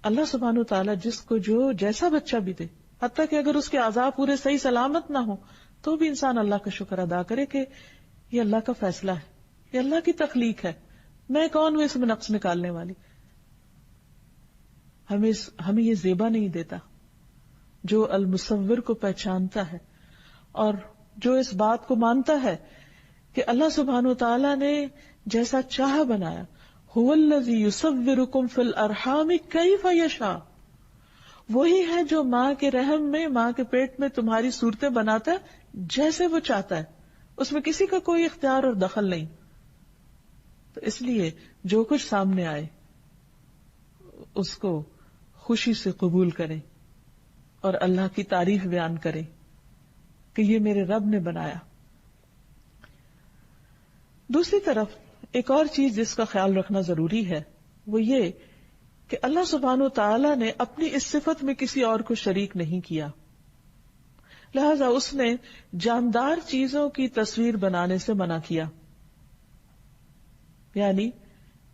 اللہ سبحانہ وتعالیٰ جس کو جو جیسا بچہ بھی دے، حتیٰ کہ اگر اس کے اعضاء پورے صحیح سلامت نہ ہو تو بھی انسان اللہ کا شکر ادا کرے کہ یہ اللہ کا فیصلہ ہے، یہ اللہ کی تخلیق ہے، میں کون ہوں اس میں نقص نکالنے والی. ہمیں یہ زیبا نہیں دیتا جو المصور کو پہچانتا ہے اور جو اس بات کو مانتا ہے کہ اللہ سبحانہ وتعالیٰ نے جیسا چاہا بنایا. هو الذی یصورکم فی الارحام کیف یشاء، وہی ہے جو ماں کے رحم میں، ماں کے پیٹ میں تمہاری صورتیں بناتا ہے جیسے وہ چاہتا ہے، اس میں کسی کا کوئی اختیار اور دخل نہیں. تو اس لیے جو کچھ سامنے آئے اس کو خوشی سے قبول کریں اور اللہ کی تعریف بیان کریں کہ یہ میرے رب نے بنایا. دوسری طرف ایک اور چیز جس کا خیال رکھنا ضروری ہے وہ یہ کہ اللہ سبحانہ وتعالیٰ نے اپنی اس صفت میں کسی اور کو شریک نہیں کیا، لہذا اس نے جاندار چیزوں کی تصویر بنانے سے منع کیا. یعنی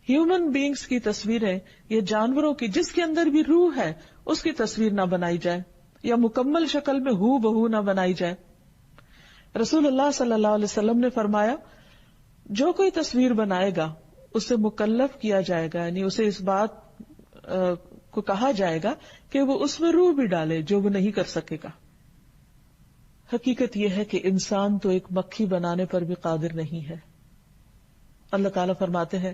ہیومن بینگز کی تصویریں یا جانوروں کی جس کے اندر بھی روح ہے اس کی تصویر نہ بنائی جائے یا مکمل شکل میں ہو بہو نہ بنائی جائے. رسول اللہ صلی اللہ علیہ وسلم نے فرمایا جو کوئی تصویر بنائے گا اسے مکلف کیا جائے گا، یعنی اسے اس بات کو کہا جائے گا کہ وہ اس میں روح بھی ڈالے جو وہ نہیں کر سکے گا. حقیقت یہ ہے کہ انسان تو ایک مکھی بنانے پر بھی قادر نہیں ہے. اللہ تعالیٰ فرماتے ہیں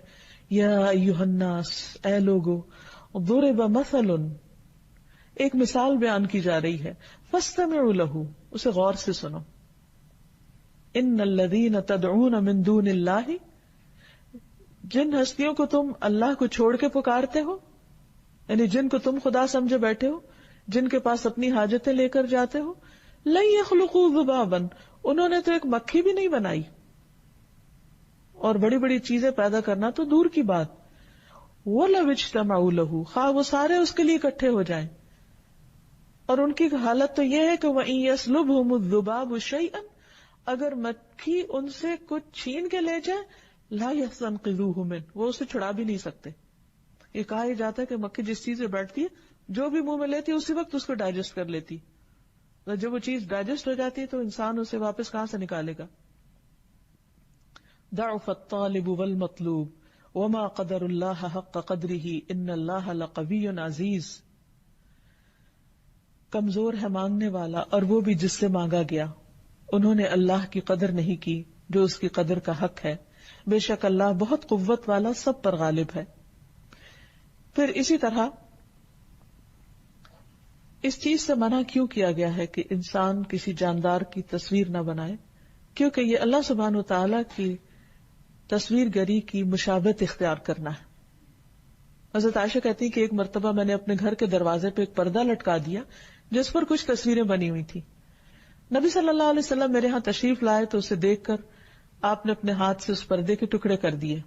یا ایھا الناس، اے لوگو، ضرب مثل، ایک مثال بیان کی جا رہی ہے، فاستمعوا لہ، اسے غور سے سنو. ان الذین تدعون من دون اللہ، جن ہستیوں کو تم اللہ کو چھوڑ کے پکارتے ہو، یعنی جن کو تم خدا سمجھے بیٹھے ہو، جن کے پاس اپنی حاجتیں لے کر جاتے ہو، لن یخلقوا ذبابا، انہوں نے تو ایک مکھی بھی نہیں بنائی، اور بڑی بڑی چیزیں پیدا کرنا تو دور کی بات. وَلَوِ اجْتَمَعُوا لَهُ، خواہ وہ سارے اس کے لیے اکٹھے ہو جائیں. اور ان کی حالت تو یہ ہے کہ وَإِن يَسْلُبْهُمُ الذُّبَابُ شَيْئًا، اگر مکھی ان سے کچھ چھین کے لے جائے، لَا يَسْتَنقِذُوهُ مِنْهُ، وہ اسے چھڑا بھی نہیں سکتے. یہ کہا ہی جاتا ہے کہ مکھی جس چیز سے بیٹھتی ہے، جو بھی منہ میں لیتی ہے اسی وقت اس کو ڈائجسٹ کر لیتی. جب وہ چیز ڈائجسٹ ہو جاتی ہے تو انسان اسے واپس کہاں سے نکالے گا. ضعف الطالب والمطلوب وما قدر اللہ حق قدرہ ان اللہ لقوی عزیز. کمزور ہے مانگنے والا اور وہ بھی جس سے مانگا گیا، انہوں نے اللہ کی قدر نہیں کی جو اس کی قدر کا حق ہے. بے شک اللہ بہت قوت والا، سب پر غالب ہے. پھر اسی طرح اس چیز سے منع کیوں کیا گیا ہے کہ انسان کسی جاندار کی تصویر نہ بنائے؟ کیونکہ یہ اللہ سبحانہ و تعالی کی تصویر گری کی مشابہت اختیار کرنا ہے. حضرت عائشہ کہتی ہیں کہ ایک مرتبہ میں نے اپنے گھر کے دروازے پہ ایک پردہ لٹکا دیا جس پر کچھ تصویریں بنی ہوئی تھی. نبی صلی اللہ علیہ وسلم میرے ہاں تشریف لائے تو اسے دیکھ کر آپ نے اپنے ہاتھ سے اس پردے کے ٹکڑے کر دیے.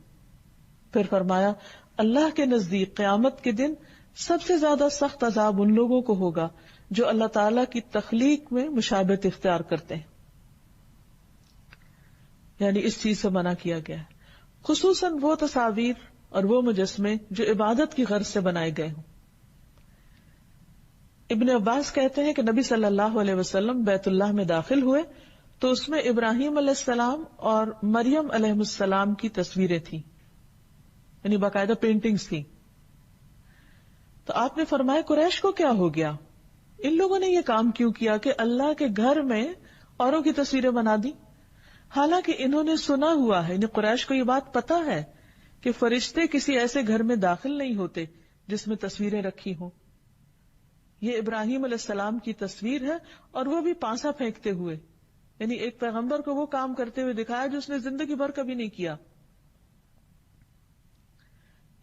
پھر فرمایا، اللہ کے نزدیک قیامت کے دن سب سے زیادہ سخت عذاب ان لوگوں کو ہوگا جو اللہ تعالیٰ کی تخلیق میں مشابہت اختیار کرتے ہیں. یعنی اس چیز سے منع کیا گیا ہے، خصوصاً وہ تصاویر اور وہ مجسمے جو عبادت کی غرض سے بنائے گئے ہوں. ابن عباس کہتے ہیں کہ نبی صلی اللہ علیہ وسلم بیت اللہ میں داخل ہوئے تو اس میں ابراہیم علیہ السلام اور مریم علیہ السلام کی تصویریں تھیں، یعنی باقاعدہ پینٹنگز تھیں. تو آپ نے فرمایا قریش کو کیا ہو گیا، ان لوگوں نے یہ کام کیوں کیا کہ اللہ کے گھر میں اوروں کی تصویریں بنا دی، حالانکہ انہوں نے سنا ہوا ہے، یعنی قریش کو یہ بات پتا ہے کہ فرشتے کسی ایسے گھر میں داخل نہیں ہوتے جس میں تصویریں رکھی ہوں. یہ ابراہیم علیہ السلام کی تصویر ہے اور وہ بھی پانسا پھینکتے ہوئے، یعنی ایک پیغمبر کو وہ کام کرتے ہوئے دکھایا جو اس نے زندگی بھر کبھی نہیں کیا.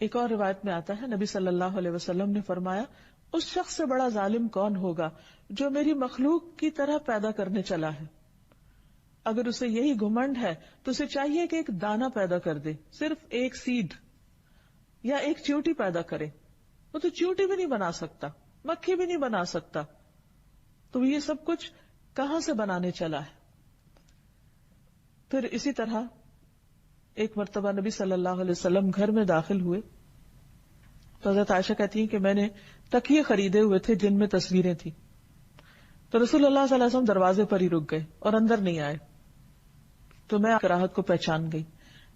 ایک اور روایت میں آتا ہے نبی صلی اللہ علیہ وسلم نے فرمایا، اس شخص سے بڑا ظالم کون ہوگا جو میری مخلوق کی طرح پیدا کرنے چلا ہے. اگر اسے یہی گھمنڈ ہے تو اسے چاہیے کہ ایک دانہ پیدا کر دے، صرف ایک سیڈ یا ایک چیوٹی پیدا کرے. وہ تو چیوٹی بھی نہیں بنا سکتا، مکھی بھی نہیں بنا سکتا، تو یہ سب کچھ کہاں سے بنانے چلا ہے. پھر اسی طرح ایک مرتبہ نبی صلی اللہ علیہ وسلم گھر میں داخل ہوئے تو حضرت عائشہ کہتی ہیں کہ میں نے تکیے خریدے ہوئے تھے جن میں تصویریں تھیں. تو رسول اللہ صلی اللہ علیہ وسلم دروازے پر ہی رک گئے اور اندر نہیں آئے. تو میں کراہت کو پہچان گئی.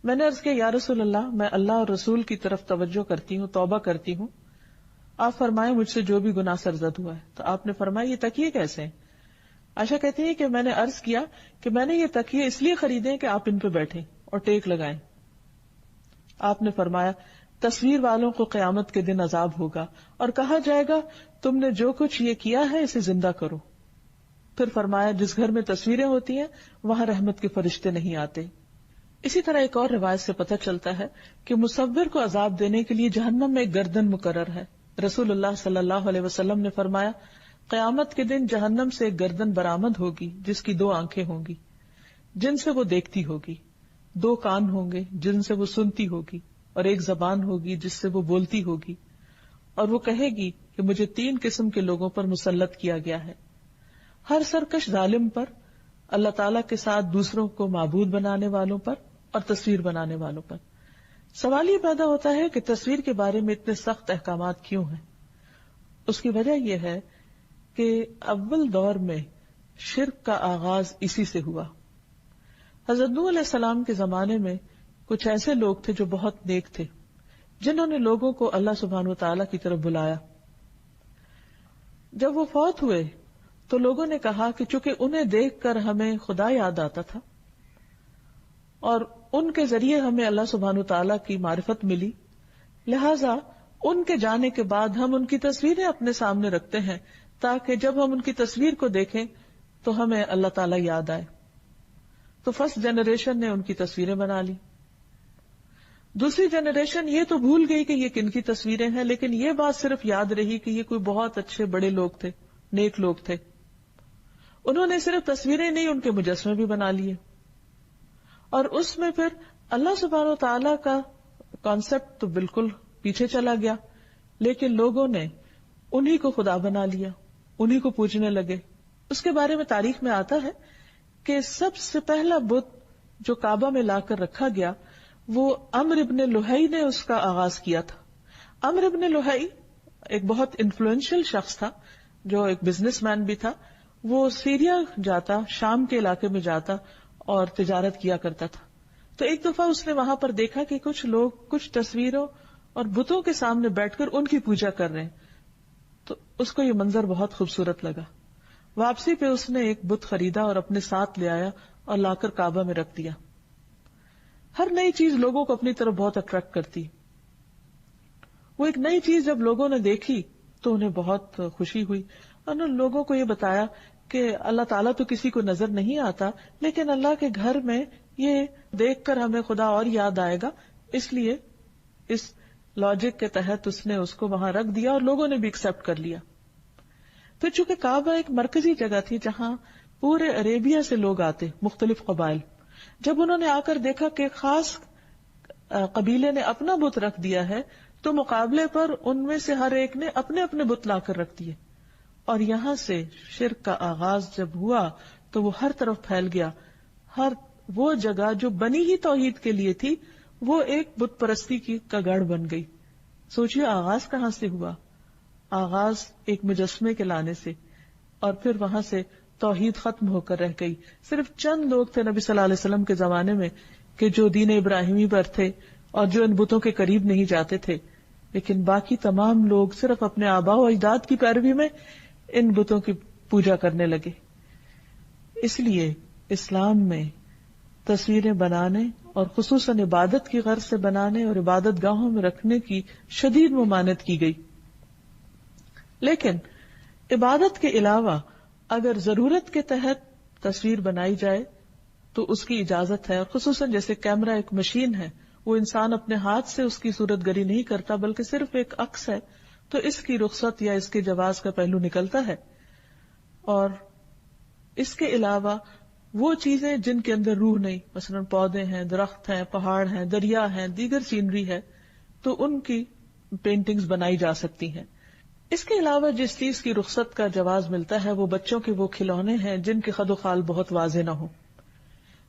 میں نے عرض کیا، یا رسول اللہ، میں اللہ اور رسول کی طرف توجہ کرتی ہوں، توبہ کرتی ہوں، آپ فرمائیں مجھ سے جو بھی گناہ سرزد ہوا ہے. تو آپ نے فرمایا یہ تکیے کیسے ہیں؟ عائشہ کہتی ہے کہ میں نے عرض کیا کہ میں نے یہ تکیے اس لیے خریدے کہ آپ ان پہ بیٹھیں اور ٹیک لگائیں. آپ نے فرمایا، تصویر والوں کو قیامت کے دن عذاب ہوگا اور کہا جائے گا تم نے جو کچھ یہ کیا ہے اسے زندہ کرو. پھر فرمایا، جس گھر میں تصویریں ہوتی ہیں وہاں رحمت کے فرشتے نہیں آتے. اسی طرح ایک اور روایت سے پتہ چلتا ہے کہ مصور کو عذاب دینے کے لیے جہنم میں ایک گردن مقرر ہے. رسول اللہ صلی اللہ علیہ وسلم نے فرمایا، قیامت کے دن جہنم سے ایک گردن برآمد ہوگی جس کی 2 آنکھیں ہوں گی جن سے وہ دیکھتی ہوگی، 2 کان ہوں گے جن سے وہ سنتی ہوگی، اور ایک زبان ہوگی جس سے وہ بولتی ہوگی. اور وہ کہے گی کہ مجھے 3 قسم کے لوگوں پر مسلط کیا گیا ہے، ہر سرکش ظالم پر، اللہ تعالیٰ کے ساتھ دوسروں کو معبود بنانے والوں پر، اور تصویر بنانے والوں پر. سوال یہ پیدا ہوتا ہے کہ تصویر کے بارے میں اتنے سخت احکامات کیوں ہیں؟ اس کی وجہ یہ ہے کہ اول دور میں شرک کا آغاز اسی سے ہوا. حضرت نوح علیہ السلام کے زمانے میں کچھ ایسے لوگ تھے جو بہت نیک تھے، جنہوں نے لوگوں کو اللہ سبحانہ و تعالیٰ کی طرف بلایا. جب وہ فوت ہوئے تو لوگوں نے کہا کہ چونکہ انہیں دیکھ کر ہمیں خدا یاد آتا تھا اور ان کے ذریعے ہمیں اللہ سبحانہ و تعالیٰ کی معرفت ملی، لہذا ان کے جانے کے بعد ہم ان کی تصویریں اپنے سامنے رکھتے ہیں تاکہ جب ہم ان کی تصویر کو دیکھیں تو ہمیں اللہ تعالیٰ یاد آئے. تو فرسٹ جنریشن نے ان کی تصویریں بنا لی. دوسری جنریشن یہ تو بھول گئی کہ یہ کن کی تصویریں ہیں، لیکن یہ بات صرف یاد رہی کہ یہ کوئی بہت اچھے بڑے لوگ تھے، نیک لوگ تھے. انہوں نے صرف تصویریں نہیں، ان کے مجسمے بھی بنا لیے، اور اس میں پھر اللہ سبحانہ و تعالی کا کانسیپٹ تو بالکل پیچھے چلا گیا، لیکن لوگوں نے انہی کو خدا بنا لیا، انہی کو پوجنے لگے. اس کے بارے میں تاریخ میں آتا ہے کہ سب سے پہلا بت جو کعبہ میں لا کر رکھا گیا وہ عمرو ابن لوہی نے اس کا آغاز کیا تھا. عمرو ابن لوہی ایک بہت انفلوئنشل شخص تھا، جو ایک بزنس مین بھی تھا. وہ سیریا جاتا، شام کے علاقے میں جاتا اور تجارت کیا کرتا تھا. تو ایک دفعہ اس نے وہاں پر دیکھا کہ کچھ لوگ کچھ تصویروں اور بتوں کے سامنے بیٹھ کر ان کی پوجا کر رہے ہیں. تو اس کو یہ منظر بہت خوبصورت لگا. واپسی پہ اس نے ایک بت خریدا اور اپنے ساتھ لے آیا اور لا کر کعبہ میں رکھ دیا. ہر نئی چیز لوگوں کو اپنی طرف بہت اٹریکٹ کرتی. وہ ایک نئی چیز جب لوگوں نے دیکھی تو انہیں بہت خوشی ہوئی. انہوں نے لوگوں کو یہ بتایا کہ اللہ تعالیٰ تو کسی کو نظر نہیں آتا، لیکن اللہ کے گھر میں یہ دیکھ کر ہمیں خدا اور یاد آئے گا. اس لیے اس لاجک کے تحت اس نے اس کو وہاں رکھ دیا اور لوگوں نے بھی ایکسپٹ کر لیا. پھر چونکہ کعبہ ایک مرکزی جگہ تھی جہاں پورے عربیہ سے لوگ آتے، مختلف قبائل، جب انہوں نے آ کر دیکھا کہ خاص قبیلے نے اپنا بت رکھ دیا ہے تو مقابلے پر ان میں سے ہر ایک نے اپنے اپنے بت لا کر رکھ دیے. اور یہاں سے شرک کا آغاز جب ہوا تو وہ ہر طرف پھیل گیا. ہر وہ جگہ جو بنی ہی توحید کے لیے تھی وہ ایک بت پرستی کی کا گڑھ بن گئی. سوچئے آغاز کہاں سے ہوا؟ آغاز ایک مجسمے کے لانے سے، اور پھر وہاں سے توحید ختم ہو کر رہ گئی. صرف چند لوگ تھے نبی صلی اللہ علیہ وسلم کے زمانے میں کہ جو دین ابراہیمی پر تھے اور جو ان بتوں کے قریب نہیں جاتے تھے، لیکن باقی تمام لوگ صرف اپنے آباء و اجداد کی پیروی میں ان بتوں کی پوجا کرنے لگے. اس لیے اسلام میں تصویریں بنانے اور خصوصاً عبادت کی غرض سے بنانے اور عبادت گاہوں میں رکھنے کی شدید ممانعت کی گئی. لیکن عبادت کے علاوہ اگر ضرورت کے تحت تصویر بنائی جائے تو اس کی اجازت ہے. اور خصوصاً جیسے کیمرہ ایک مشین ہے، وہ انسان اپنے ہاتھ سے اس کی صورت گری نہیں کرتا بلکہ صرف ایک عکس ہے، تو اس کی رخصت یا اس کے جواز کا پہلو نکلتا ہے. اور اس کے علاوہ وہ چیزیں جن کے اندر روح نہیں، مثلا پودے ہیں، درخت ہیں، پہاڑ ہیں، دریا ہیں، دیگر سینری ہے، تو ان کی پینٹنگز بنائی جا سکتی ہیں. اس کے علاوہ جس چیز کی رخصت کا جواز ملتا ہے وہ بچوں کے وہ کھلونے ہیں جن کے خد و خال بہت واضح نہ ہو.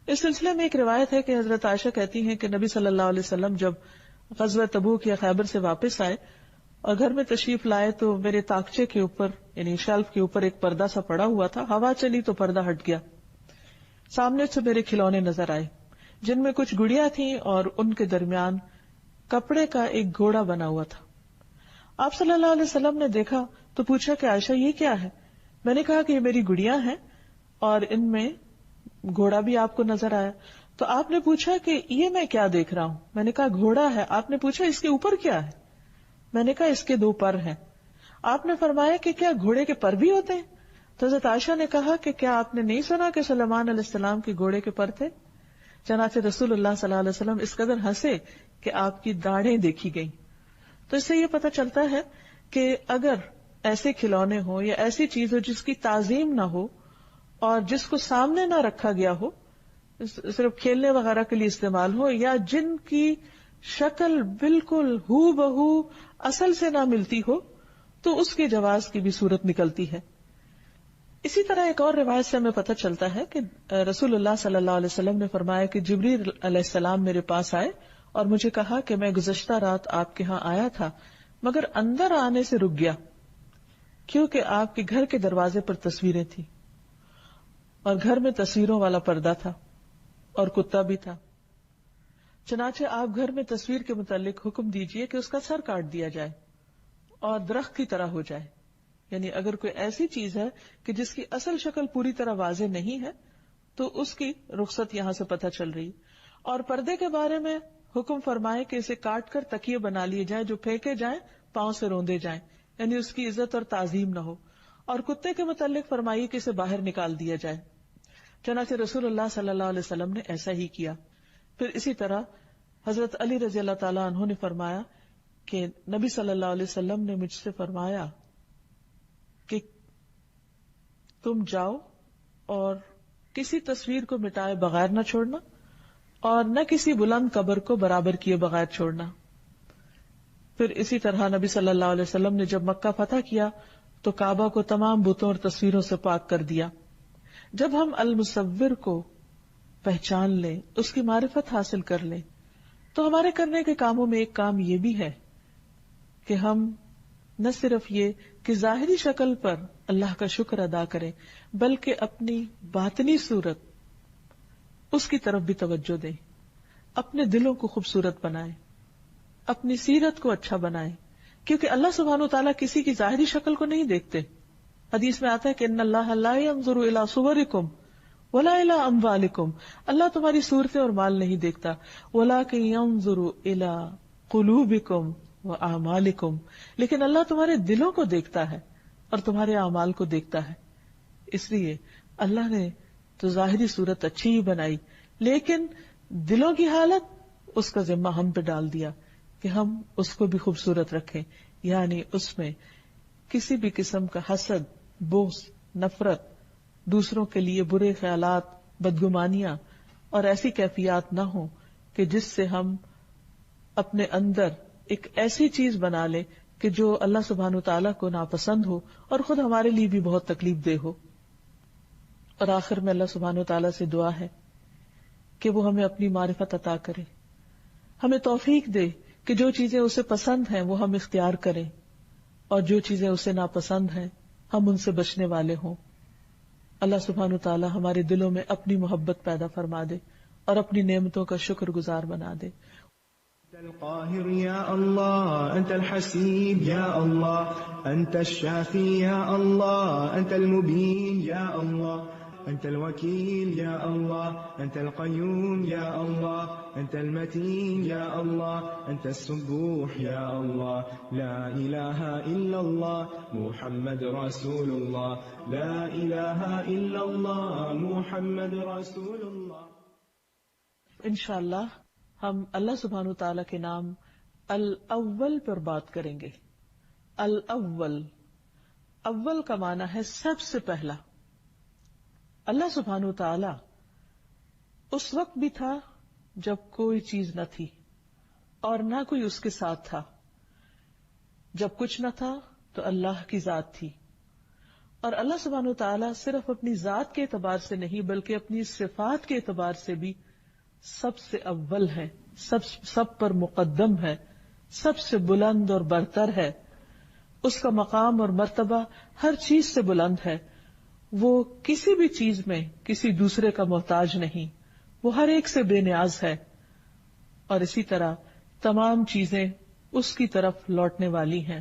اس سلسلے میں ایک روایت ہے کہ حضرت عائشہ کہتی ہیں کہ نبی صلی اللہ علیہ وسلم جب غزوہ تبوک یا خیبر سے واپس آئے اور گھر میں تشریف لائے تو میرے تاکچے کے اوپر یعنی شیلف کے اوپر ایک پردہ سا پڑا ہوا تھا. ہوا چلی تو پردہ ہٹ گیا. سامنے سے میرے کھلونے نظر آئے جن میں کچھ گڑیاں تھیں اور ان کے درمیان کپڑے کا ایک گھوڑا بنا ہوا تھا. آپ صلی اللہ علیہ وسلم نے دیکھا تو پوچھا کہ عائشہ یہ کیا ہے؟ میں نے کہا کہ یہ میری گڑیاں ہیں اور ان میں گھوڑا بھی آپ کو نظر آیا. تو آپ نے پوچھا کہ یہ میں کیا دیکھ رہا ہوں؟ میں نے کہا گھوڑا ہے. آپ نے پوچھا اس کے اوپر کیا ہے؟ میں نے کہا اس کے 2 پر ہیں. آپ نے فرمایا کہ کیا گھوڑے کے پر بھی ہوتے ہیں؟ تو حضرت عائشہ نے کہا کہ کیا آپ نے نہیں سنا کہ سلیمان علیہ السلام کے گھوڑے کے پر تھے؟ چنانچہ رسول اللہ صلی اللہ علیہ وسلم اس قدر ہنسے کہ آپ کی داڑھیں دیکھی گئیں. تو اس سے یہ پتہ چلتا ہے کہ اگر ایسے کھلونے ہوں یا ایسی چیز ہو جس کی تعظیم نہ ہو اور جس کو سامنے نہ رکھا گیا ہو، صرف کھیلنے وغیرہ کے لیے استعمال ہو، یا جن کی شکل بالکل ہو بہو اصل سے نہ ملتی ہو، تو اس کے جواز کی بھی صورت نکلتی ہے. اسی طرح ایک اور روایت سے ہمیں پتہ چلتا ہے کہ رسول اللہ صلی اللہ علیہ وسلم نے فرمایا کہ جبریل علیہ السلام میرے پاس آئے اور مجھے کہا کہ میں گزشتہ رات آپ کے ہاں آیا تھا مگر اندر آنے سے رک گیا کیونکہ آپ کے گھر کے دروازے پر تصویریں تھیں اور گھر میں تصویروں والا پردہ تھا اور کتا بھی تھا. چنانچہ آپ گھر میں تصویر کے متعلق حکم دیجئے کہ اس کا سر کاٹ دیا جائے اور درخت کی طرح ہو جائے. یعنی اگر کوئی ایسی چیز ہے کہ جس کی اصل شکل پوری طرح واضح نہیں ہے تو اس کی رخصت یہاں سے پتہ چل رہی. اور پردے کے بارے میں حکم فرمائے کہ اسے کاٹ کر تکیے بنا لیے جائیں جو پھینکے جائیں، پاؤں سے روندے جائیں، یعنی اس کی عزت اور تعظیم نہ ہو. اور کتے کے متعلق فرمائیے کہ اسے باہر نکال دیا جائے. چنانچہ رسول اللہ صلی اللہ علیہ وسلم نے ایسا ہی کیا. پھر اسی طرح حضرت علی رضی اللہ تعالیٰ عنہ نے فرمایا کہ نبی صلی اللہ علیہ وسلم نے مجھ سے فرمایا کہ تم جاؤ اور کسی تصویر کو مٹائے بغیر نہ چھوڑنا اور نہ کسی بلند قبر کو برابر کیے بغیر چھوڑنا. پھر اسی طرح نبی صلی اللہ علیہ وسلم نے جب مکہ فتح کیا تو کعبہ کو تمام بتوں اور تصویروں سے پاک کر دیا. جب ہم المصور کو پہچان لیں، اس کی معرفت حاصل کر لیں، تو ہمارے کرنے کے کاموں میں ایک کام یہ بھی ہے کہ ہم نہ صرف یہ کہ ظاہری شکل پر اللہ کا شکر ادا کریں بلکہ اپنی باطنی صورت اس کی طرف بھی توجہ دیں، اپنے دلوں کو خوبصورت بنائیں، اپنی سیرت کو اچھا بنائیں، کیونکہ اللہ سبحانہ و تعالیٰ کسی کی ظاہری شکل کو نہیں دیکھتے. حدیث میں آتا ہے کہ ان اللہ لا ينظر الى صورکم ولا الى اموالکم، اللہ تمہاری صورتیں اور مال نہیں دیکھتا، ولکن ينظر الى قلوبکم واعمالکم، لیکن اللہ تمہارے دلوں کو دیکھتا ہے اور تمہارے اعمال کو دیکھتا ہے. اس لیے اللہ نے تو ظاہری صورت اچھی ہی بنائی، لیکن دلوں کی حالت اس کا ذمہ ہم پہ ڈال دیا کہ ہم اس کو بھی خوبصورت رکھیں، یعنی اس میں کسی بھی قسم کا حسد، بغض، نفرت، دوسروں کے لیے برے خیالات، بدگمانیاں اور ایسی کیفیات نہ ہوں کہ جس سے ہم اپنے اندر ایک ایسی چیز بنا لیں کہ جو اللہ سبحانہ تعالیٰ کو ناپسند ہو اور خود ہمارے لیے بھی بہت تکلیف دہ ہو. اور آخر میں اللہ سبحانہ تعالیٰ سے دعا ہے کہ وہ ہمیں اپنی معرفت عطا کرے، ہمیں توفیق دے کہ جو چیزیں اسے پسند ہیں وہ ہم اختیار کریں اور جو چیزیں اسے ناپسند ہیں ہم ان سے بچنے والے ہوں. اللہ سبحانہ تعالیٰ ہمارے دلوں میں اپنی محبت پیدا فرما دے اور اپنی نعمتوں کا شکر گزار بنا دے. أنت القاهر يا الله، أنت الحسيب يا الله، أنت الشافي يا الله، أنت المبين يا الله، أنت الوكيل يا الله، أنت القيوم يا الله، أنت المتين يا الله، أنت السبوح يا الله، لا إله إلا الله محمد رسول الله، لا إله إلا الله محمد رسول الله. انشاءاللہ ہم اللہ سبحانہ تعالیٰ کے نام الاول پر بات کریں گے. الاول، اول کا معنی ہے سب سے پہلا. اللہ سبحانہ تعالیٰ اس وقت بھی تھا جب کوئی چیز نہ تھی اور نہ کوئی اس کے ساتھ تھا. جب کچھ نہ تھا تو اللہ کی ذات تھی، اور اللہ سبحانہ تعالیٰ صرف اپنی ذات کے اعتبار سے نہیں بلکہ اپنی صفات کے اعتبار سے بھی سب سے اول ہے، سب پر مقدم ہے، سب سے بلند اور برتر ہے. اس کا مقام اور مرتبہ ہر چیز سے بلند ہے. وہ کسی بھی چیز میں کسی دوسرے کا محتاج نہیں، وہ ہر ایک سے بے نیاز ہے، اور اسی طرح تمام چیزیں اس کی طرف لوٹنے والی ہیں.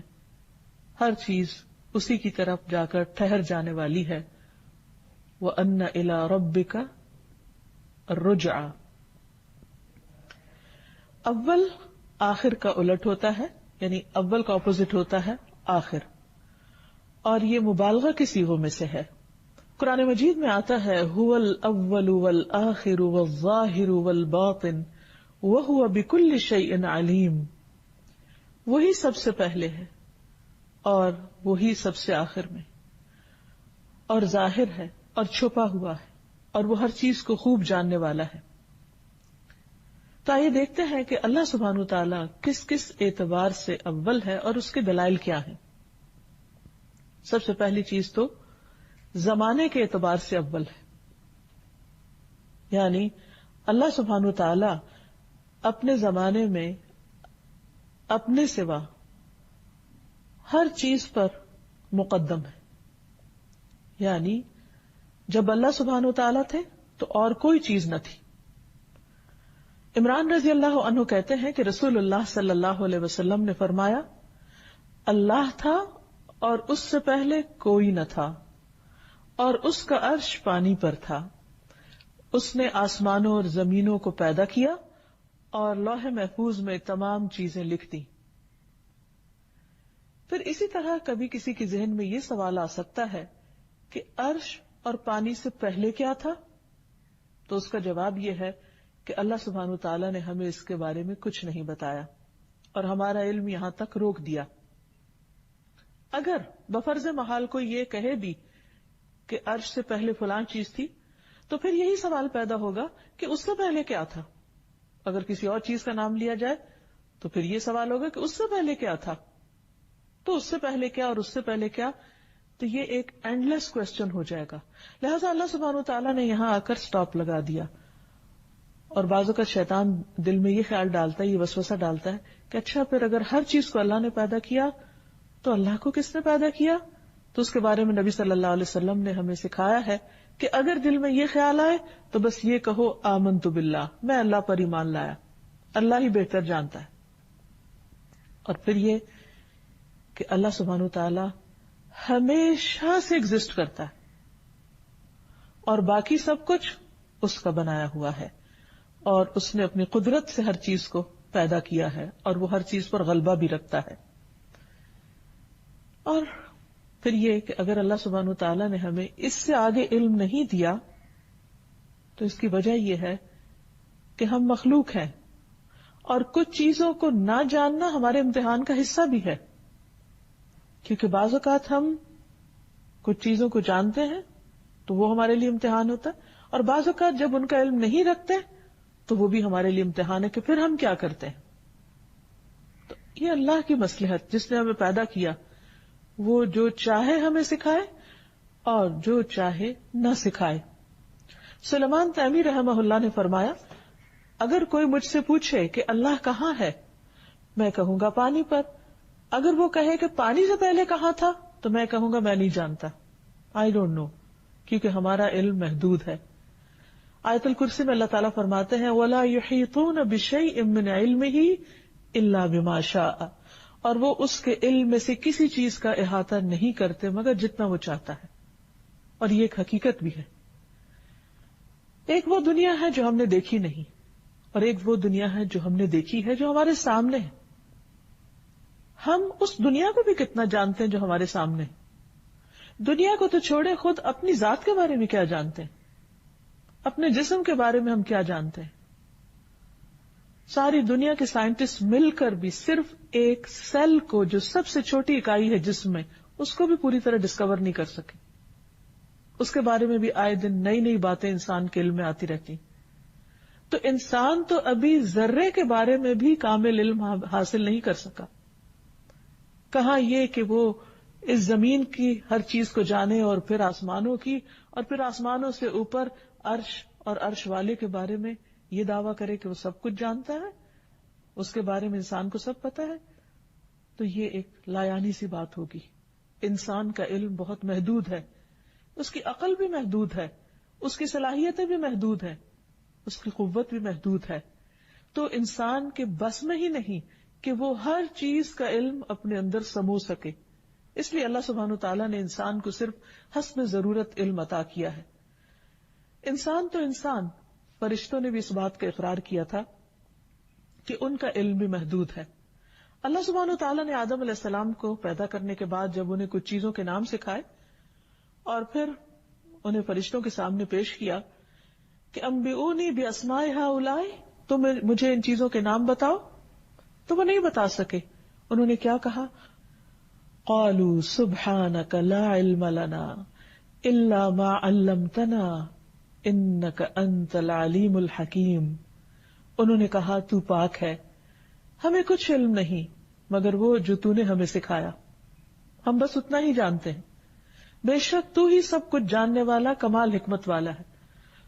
ہر چیز اسی کی طرف جا کر ٹھہر جانے والی ہے. وَأَنَّ إِلَىٰ رَبِّكَ الرُّجْعَىٰ. اول آخر کا الٹ ہوتا ہے، یعنی اول کا اپوزٹ ہوتا ہے آخر، اور یہ مبالغہ کی صیغوں میں سے ہے. قرآن مجید میں آتا ہے هو الاول والآخر والظاہر والباطن وهو بكل شيء علیم. وہی سب سے پہلے ہے اور وہی سب سے آخر میں، اور ظاہر ہے اور چھپا ہوا ہے، اور وہ ہر چیز کو خوب جاننے والا ہے. تو آئیے دیکھتے ہیں کہ اللہ سبحانہ تعالیٰ کس کس اعتبار سے اول ہے اور اس کے دلائل کیا ہیں. سب سے پہلی چیز تو زمانے کے اعتبار سے اول ہے، یعنی اللہ سبحانہ تعالیٰ اپنے زمانے میں اپنے سوا ہر چیز پر مقدم ہے. یعنی جب اللہ سبحانہ تعالیٰ تھے تو اور کوئی چیز نہ تھی. عمران رضی اللہ عنہ کہتے ہیں کہ رسول اللہ صلی اللہ علیہ وسلم نے فرمایا، اللہ تھا اور اس سے پہلے کوئی نہ تھا، اور اس کا عرش پانی پر تھا. اس نے آسمانوں اور زمینوں کو پیدا کیا اور لوح محفوظ میں تمام چیزیں لکھ دی. پھر اسی طرح کبھی کسی کے ذہن میں یہ سوال آ سکتا ہے کہ عرش اور پانی سے پہلے کیا تھا؟ تو اس کا جواب یہ ہے کہ اللہ سبحانہ تعالیٰ نے ہمیں اس کے بارے میں کچھ نہیں بتایا اور ہمارا علم یہاں تک روک دیا. اگر بفرض محال کوئی یہ کہے بھی کہ عرش سے پہلے فلاں چیز تھی تو پھر یہی سوال پیدا ہوگا کہ اس سے پہلے کیا تھا. اگر کسی اور چیز کا نام لیا جائے تو پھر یہ سوال ہوگا کہ اس سے پہلے کیا تھا, تو اس سے پہلے کیا اور اس سے پہلے کیا, تو یہ ایک اینڈلیس کوسچن ہو جائے گا. لہٰذا اللہ سبحانہ وتعالیٰ نے یہاں آ کر سٹاپ لگا دیا. اور بعض اوقات شیطان دل میں یہ خیال ڈالتا ہے, یہ وسوسہ ڈالتا ہے کہ اچھا پھر اگر ہر چیز کو اللہ نے پیدا کیا تو اللہ کو کس نے پیدا کیا. تو اس کے بارے میں نبی صلی اللہ علیہ وسلم نے ہمیں سکھایا ہے کہ اگر دل میں یہ خیال آئے تو بس یہ کہو آمنت باللہ, میں اللہ پر ایمان لایا, اللہ ہی بہتر جانتا ہے. اور پھر یہ کہ اللہ سبحانہ تعالی ہمیشہ سے ایگزسٹ کرتا ہے اور باقی سب کچھ اس کا بنایا ہوا ہے, اور اس نے اپنی قدرت سے ہر چیز کو پیدا کیا ہے اور وہ ہر چیز پر غلبہ بھی رکھتا ہے. اور پھر یہ کہ اگر اللہ سبحانہ تعالیٰ نے ہمیں اس سے آگے علم نہیں دیا تو اس کی وجہ یہ ہے کہ ہم مخلوق ہیں اور کچھ چیزوں کو نہ جاننا ہمارے امتحان کا حصہ بھی ہے. کیونکہ بعض اوقات ہم کچھ چیزوں کو جانتے ہیں تو وہ ہمارے لیے امتحان ہوتا ہے, اور بعض اوقات جب ان کا علم نہیں رکھتے تو وہ بھی ہمارے لیے امتحان ہے کہ پھر ہم کیا کرتے ہیں. تو یہ اللہ کی مصلحت, جس نے ہمیں پیدا کیا وہ جو چاہے ہمیں سکھائے اور جو چاہے نہ سکھائے. سلیمان تیمی رحمہ اللہ نے فرمایا, اگر کوئی مجھ سے پوچھے کہ اللہ کہاں ہے, میں کہوں گا پانی پر. اگر وہ کہے کہ پانی سے پہلے کہاں تھا تو میں کہوں گا میں نہیں جانتا, آئی ڈونٹ نو, کیونکہ ہمارا علم محدود ہے. آیت الکرسی میں اللہ تعالیٰ فرماتے ہیں وَلَا يُحِيطُونَ بِشَيْءٍ مِّنْ عِلْمِهِ إِلَّا بِمَا شَاءَ, اور وہ اس کے علم میں سے کسی چیز کا احاطہ نہیں کرتے مگر جتنا وہ چاہتا ہے. اور یہ ایک حقیقت بھی ہے. ایک وہ دنیا ہے جو ہم نے دیکھی نہیں, اور ایک وہ دنیا ہے جو ہم نے دیکھی ہے, جو ہمارے سامنے ہے. ہم اس دنیا کو بھی کتنا جانتے ہیں جو ہمارے سامنے ہے. دنیا کو تو چھوڑے, خود اپنی ذات کے بارے میں کیا جانتے ہیں, اپنے جسم کے بارے میں ہم کیا جانتے ہیں. ساری دنیا کے سائنٹسٹ مل کر بھی صرف ایک سیل کو, جو سب سے چھوٹی اکائی ہے جسم میں, اس کو بھی پوری طرح ڈسکور نہیں کر سکے. اس کے بارے میں بھی آئے دن نئی نئی باتیں انسان کے علم میں آتی رہتی. تو انسان تو ابھی ذرے کے بارے میں بھی کامل علم حاصل نہیں کر سکا. کہاں یہ کہ وہ اس زمین کی ہر چیز کو جانے, اور پھر آسمانوں کی, اور پھر آسمانوں سے اوپر عرش اور عرش والے کے بارے میں یہ دعویٰ کرے کہ وہ سب کچھ جانتا ہے, اس کے بارے میں انسان کو سب پتا ہے. تو یہ ایک لایانی سی بات ہوگی. انسان کا علم بہت محدود ہے, اس کی عقل بھی محدود ہے, اس کی صلاحیتیں بھی محدود ہیں, اس کی قوت بھی محدود ہے. تو انسان کے بس میں ہی نہیں کہ وہ ہر چیز کا علم اپنے اندر سمو سکے. اس لیے اللہ سبحانہ تعالیٰ نے انسان کو صرف حسب ضرورت علم عطا کیا ہے. انسان تو انسان, فرشتوں نے بھی اس بات کا اقرار کیا تھا کہ ان کا علم بھی محدود ہے. اللہ سبحانہ تعالیٰ نے آدم علیہ السلام کو پیدا کرنے کے بعد جب انہیں کچھ چیزوں کے نام سکھائے اور پھر انہیں فرشتوں کے سامنے پیش کیا کہ انبئونی باسماء ہؤلاء, تم مجھے ان چیزوں کے نام بتاؤ, تو وہ نہیں بتا سکے. انہوں نے کیا کہا, قالوا سبحانک لا علم لنا الا ما علمتنا انک انت العلیم الحکیم. انہوں نے کہا تو پاک ہے, ہمیں کچھ علم نہیں مگر وہ جو تو نے ہمیں سکھایا, ہم بس اتنا ہی جانتے ہیں. بے شک تو ہی سب کچھ جاننے والا, کمال حکمت والا ہے.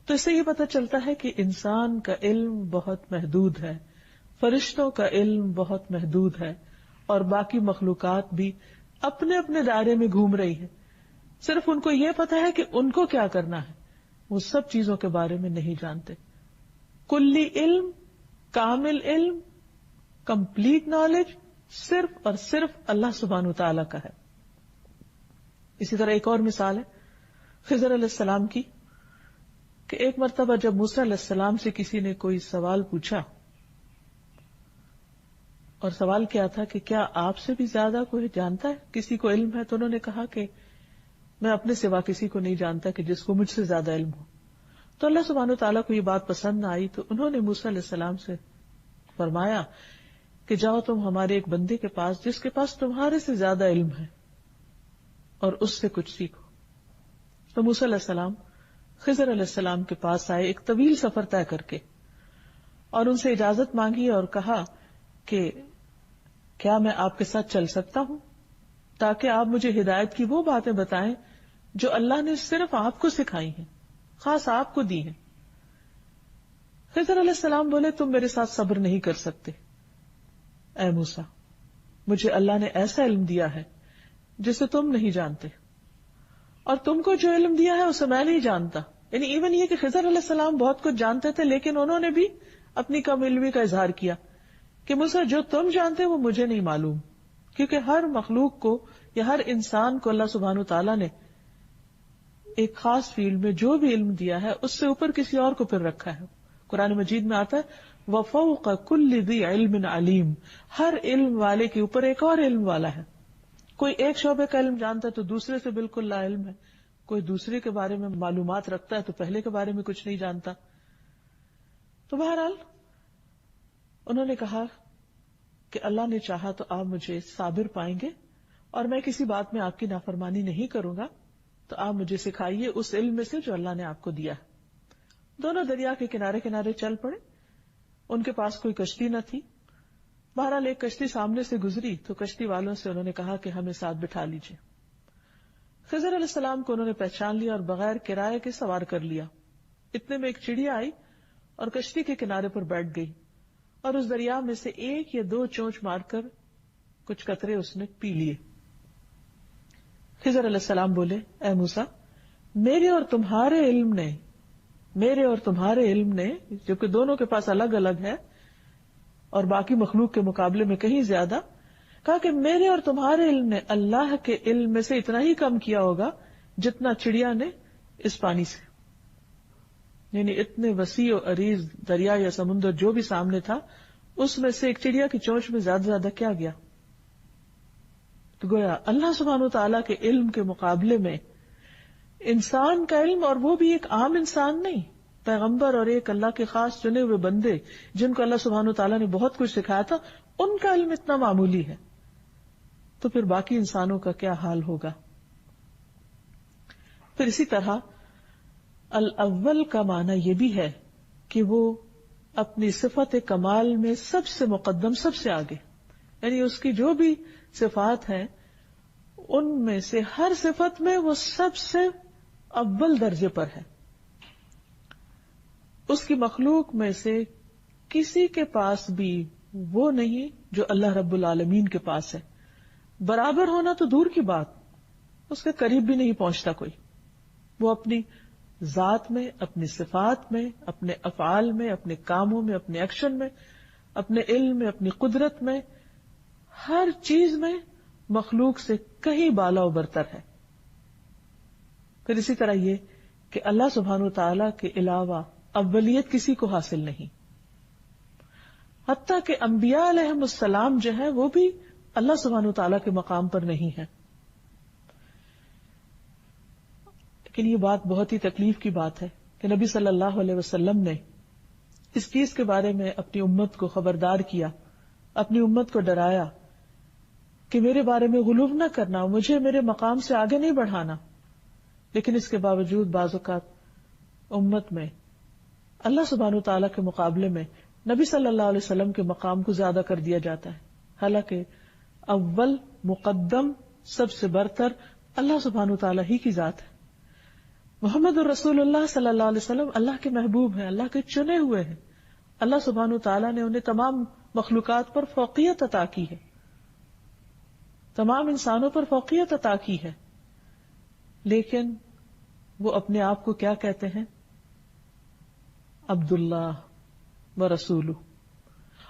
تو اس سے یہ پتہ چلتا ہے کہ انسان کا علم بہت محدود ہے, فرشتوں کا علم بہت محدود ہے, اور باقی مخلوقات بھی اپنے اپنے دائرے میں گھوم رہی ہے. صرف ان کو یہ پتا ہے کہ ان کو کیا کرنا ہے, وہ سب چیزوں کے بارے میں نہیں جانتے. کلی علم, کامل علم, کمپلیٹ نالج صرف اور صرف اللہ سبحانہ تعالیٰ کا ہے. اسی طرح ایک اور مثال ہے خضر علیہ السلام کی, کہ ایک مرتبہ جب موسیٰ علیہ السلام سے کسی نے کوئی سوال پوچھا, اور سوال کیا تھا کہ کیا آپ سے بھی زیادہ کوئی جانتا ہے, کسی کو علم ہے, تو انہوں نے کہا کہ میں اپنے سوا کسی کو نہیں جانتا کہ جس کو مجھ سے زیادہ علم ہو. تو اللہ سبحانہ وتعالیٰ کو یہ بات پسند نہ آئی، تو انہوں نے موسیٰ علیہ السلام سے فرمایا کہ جاؤ تم ہمارے ایک بندے کے پاس جس کے پاس تمہارے سے زیادہ علم ہے اور اس سے کچھ سیکھو۔ تو موسیٰ علیہ السلام خضر علیہ السلام کے پاس آئے ایک طویل سفر طے کر کے، اور ان سے اجازت مانگی اور کہا کہ کیا میں آپ کے ساتھ چل سکتا ہوں تاکہ آپ مجھے ہدایت کی وہ باتیں بتائیں جو اللہ نے صرف آپ کو سکھائی ہیں، خاص آپ کو دی ہیں۔ خضر علیہ السلام بولے تم میرے ساتھ صبر نہیں کر سکتے اے موسیٰ، مجھے اللہ نے ایسا علم دیا ہے جسے تم نہیں جانتے، اور تم کو جو علم دیا ہے اسے میں نہیں جانتا۔ یعنی ایون یہ کہ خضر علیہ السلام بہت کچھ جانتے تھے، لیکن انہوں نے بھی اپنی کم علمی کا اظہار کیا کہ موسیٰ جو تم جانتے وہ مجھے نہیں معلوم، کیونکہ ہر مخلوق کو یا ہر انسان کو اللہ سبحانہ وتعالیٰ نے ایک خاص فیلڈ میں جو بھی علم دیا ہے اس سے اوپر کسی اور کو پھر رکھا ہے۔ قرآن مجید میں آتا ہے وَفَوْقَ كُلِّ ذِي عِلْمٍ عَلِيمٍ، ہر علم والے کے اوپر ایک اور علم والا ہے۔ کوئی ایک شعبے کا علم جانتا ہے تو دوسرے سے بالکل لا علم ہے، کوئی دوسرے کے بارے میں معلومات رکھتا ہے تو پہلے کے بارے میں کچھ نہیں جانتا۔ تو بہرحال انہوں نے کہا کہ اللہ نے چاہا تو آپ مجھے صابر پائیں گے اور میں کسی بات میں آپ کی نافرمانی نہیں کروں گا، تو آپ مجھے سکھائیے اس علم میں سے جو اللہ نے آپ کو دیا ہے۔ دونوں دریا کے کنارے کنارے چل پڑے، ان کے پاس کوئی کشتی نہ تھی۔ بہرحال ایک کشتی سامنے سے گزری تو کشتی والوں سے انہوں نے کہا کہ ہمیں ساتھ بٹھا لیجیے۔ خضر علیہ السلام کو انہوں نے پہچان لیا اور بغیر کرائے کے سوار کر لیا۔ اتنے میں ایک چڑیا آئی اور کشتی کے کنارے پر بیٹھ گئی، اور اس دریا میں سے ایک یا دو چونچ مار کر کچھ قطرے اس نے پی لیے۔ خضر علیہ السلام بولے اے موسیٰ، میرے اور تمہارے علم نے جو کہ دونوں کے پاس الگ الگ ہے اور باقی مخلوق کے مقابلے میں کہیں زیادہ، کہا کہ میرے اور تمہارے علم نے اللہ کے علم میں سے اتنا ہی کم کیا ہوگا جتنا چڑیا نے اس پانی سے۔ یعنی اتنے وسیع و عریض دریا یا سمندر جو بھی سامنے تھا، اس میں سے ایک چڑیا کی چونچ میں زیادہ زیادہ کیا گیا؟ تو گویا اللہ سبحانہ وتعالیٰ کے علم کے مقابلے میں انسان کا علم، اور وہ بھی ایک عام انسان نہیں، پیغمبر اور ایک اللہ کے خاص چنے ہوئے بندے جن کو اللہ سبحانہ وتعالیٰ نے بہت کچھ سکھایا تھا، ان کا علم اتنا معمولی ہے، تو پھر باقی انسانوں کا کیا حال ہوگا؟ پھر اسی طرح الاول کا معنی یہ بھی ہے کہ وہ اپنی صفت کمال میں سب سے مقدم، سب سے آگے، یعنی اس کی جو بھی صفات ہیں ان میں سے ہر صفت میں وہ سب سے اول درجے پر ہے۔ اس کی مخلوق میں سے کسی کے پاس بھی وہ نہیں جو اللہ رب العالمین کے پاس ہے۔ برابر ہونا تو دور کی بات، اس کے قریب بھی نہیں پہنچتا کوئی۔ وہ اپنی ذات میں، اپنی صفات میں، اپنے افعال میں، اپنے کاموں میں، اپنے ایکشن میں، اپنے علم میں، اپنی قدرت میں، ہر چیز میں مخلوق سے کہیں بالا و برتر ہے۔ پھر اسی طرح یہ کہ اللہ سبحانہ وتعالیٰ کے علاوہ اولیت کسی کو حاصل نہیں، حتیٰ کہ انبیاء علیہم السلام جو ہے وہ بھی اللہ سبحانہ وتعالیٰ کے مقام پر نہیں ہے۔ لیکن یہ بات بہت ہی تکلیف کی بات ہے کہ نبی صلی اللہ علیہ وسلم نے اس چیز کے بارے میں اپنی امت کو خبردار کیا، اپنی امت کو ڈرایا کہ میرے بارے میں غلو نہ کرنا، مجھے میرے مقام سے آگے نہیں بڑھانا، لیکن اس کے باوجود بعض اوقات امت میں اللہ سبحانہ وتعالیٰ کے مقابلے میں نبی صلی اللہ علیہ وسلم کے مقام کو زیادہ کر دیا جاتا ہے، حالانکہ اول مقدم سب سے برتر اللہ سبحانہ وتعالیٰ ہی کی ذات ہے۔ محمد الرسول اللہ صلی اللہ علیہ وسلم اللہ کے محبوب ہیں، اللہ کے چنے ہوئے ہیں۔ اللہ سبحانہ وتعالیٰ نے انہیں تمام مخلوقات پر فوقیت عطا کی ہے، تمام انسانوں پر فوقیت عطا کی ہے، لیکن وہ اپنے آپ کو کیا کہتے ہیں؟ عبداللہ و رسولہ۔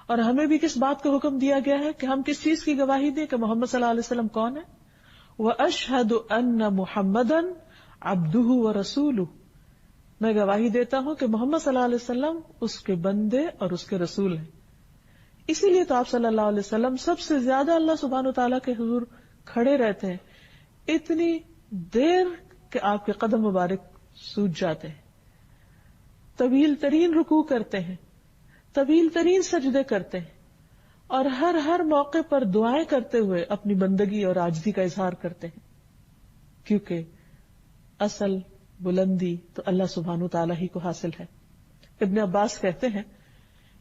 اور ہمیں بھی کس بات کا حکم دیا گیا ہے کہ ہم کس چیز کی گواہی دیں کہ محمد صلی اللہ علیہ وسلم کون ہے؟ وَأَشْهَدُ أَنَّ مُحَمَّدًا عَبْدُهُ وَرَسُولُهُ، میں گواہی دیتا ہوں کہ محمد صلی اللہ علیہ وسلم اس کے بندے اور اس کے رسول ہیں۔ اسی لیے تو آپ صلی اللہ علیہ وسلم سب سے زیادہ اللہ سبحانہ وتعالیٰ کے حضور کھڑے رہتے ہیں، اتنی دیر کہ آپ کے قدم مبارک سوج جاتے ہیں۔ طویل ترین رکوع کرتے ہیں، طویل ترین سجدے کرتے ہیں، اور ہر موقع پر دعائیں کرتے ہوئے اپنی بندگی اور عاجزی کا اظہار کرتے ہیں، کیونکہ اصل بلندی تو اللہ سبحانہ تعالیٰ ہی کو حاصل ہے۔ ابن عباس کہتے ہیں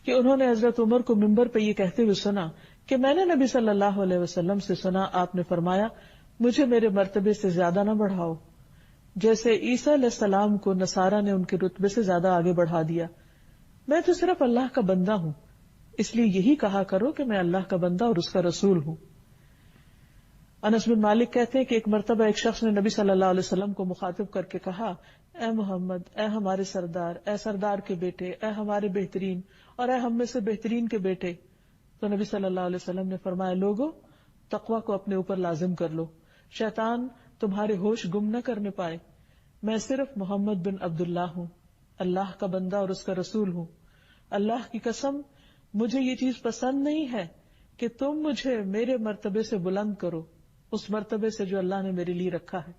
کہ انہوں نے حضرت عمر کو منبر پہ یہ کہتے ہوئے سنا کہ میں نے نبی صلی اللہ علیہ وسلم سے سنا، آپ نے فرمایا مجھے میرے مرتبے سے زیادہ نہ بڑھاؤ، جیسے عیسیٰ علیہ السلام کو نصارہ نے ان کے رتبے سے زیادہ آگے بڑھا دیا۔ میں تو صرف اللہ کا بندہ ہوں، اس لیے یہی کہا کرو کہ میں اللہ کا بندہ اور اس کا رسول ہوں۔ انس بن مالک کہتے ہیں کہ ایک مرتبہ ایک شخص نے نبی صلی اللہ علیہ وسلم کو مخاطب کر کے کہا، اے محمد، اے ہمارے سردار، اے سردار کے بیٹے، اے ہمارے بہترین اور اے ہم میں سے بہترین کے بیٹے۔ تو نبی صلی اللہ علیہ وسلم نے فرمایا، لوگو تقوی کو اپنے اوپر لازم کر لو، شیطان تمہارے ہوش گم نہ کرنے پائے۔ میں صرف محمد بن عبداللہ ہوں، اللہ کا بندہ اور اس کا رسول ہوں۔ اللہ کی قسم مجھے یہ چیز پسند نہیں ہے کہ تم مجھے میرے مرتبے سے بلند کرو، اس مرتبے سے جو اللہ نے میرے لیے رکھا ہے۔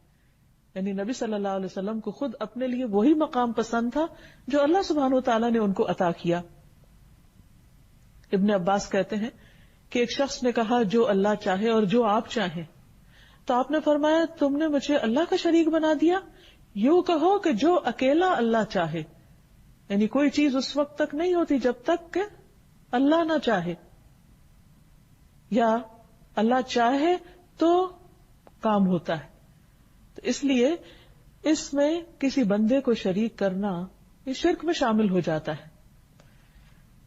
یعنی نبی صلی اللہ علیہ وسلم کو خود اپنے لیے وہی مقام پسند تھا جو اللہ سبحانہ وتعالیٰ نے ان کو عطا کیا۔ ابن عباس کہتے ہیں کہ ایک شخص نے کہا، جو اللہ چاہے اور جو آپ چاہیں۔ تو آپ نے فرمایا، تم نے مجھے اللہ کا شریک بنا دیا؟ یوں کہو کہ جو اکیلا اللہ چاہے، یعنی کوئی چیز اس وقت تک نہیں ہوتی جب تک کہ اللہ نہ چاہے، یا اللہ چاہے تو کام ہوتا ہے۔ تو اس لیے اس میں کسی بندے کو شریک کرنا یہ شرک میں شامل ہو جاتا ہے۔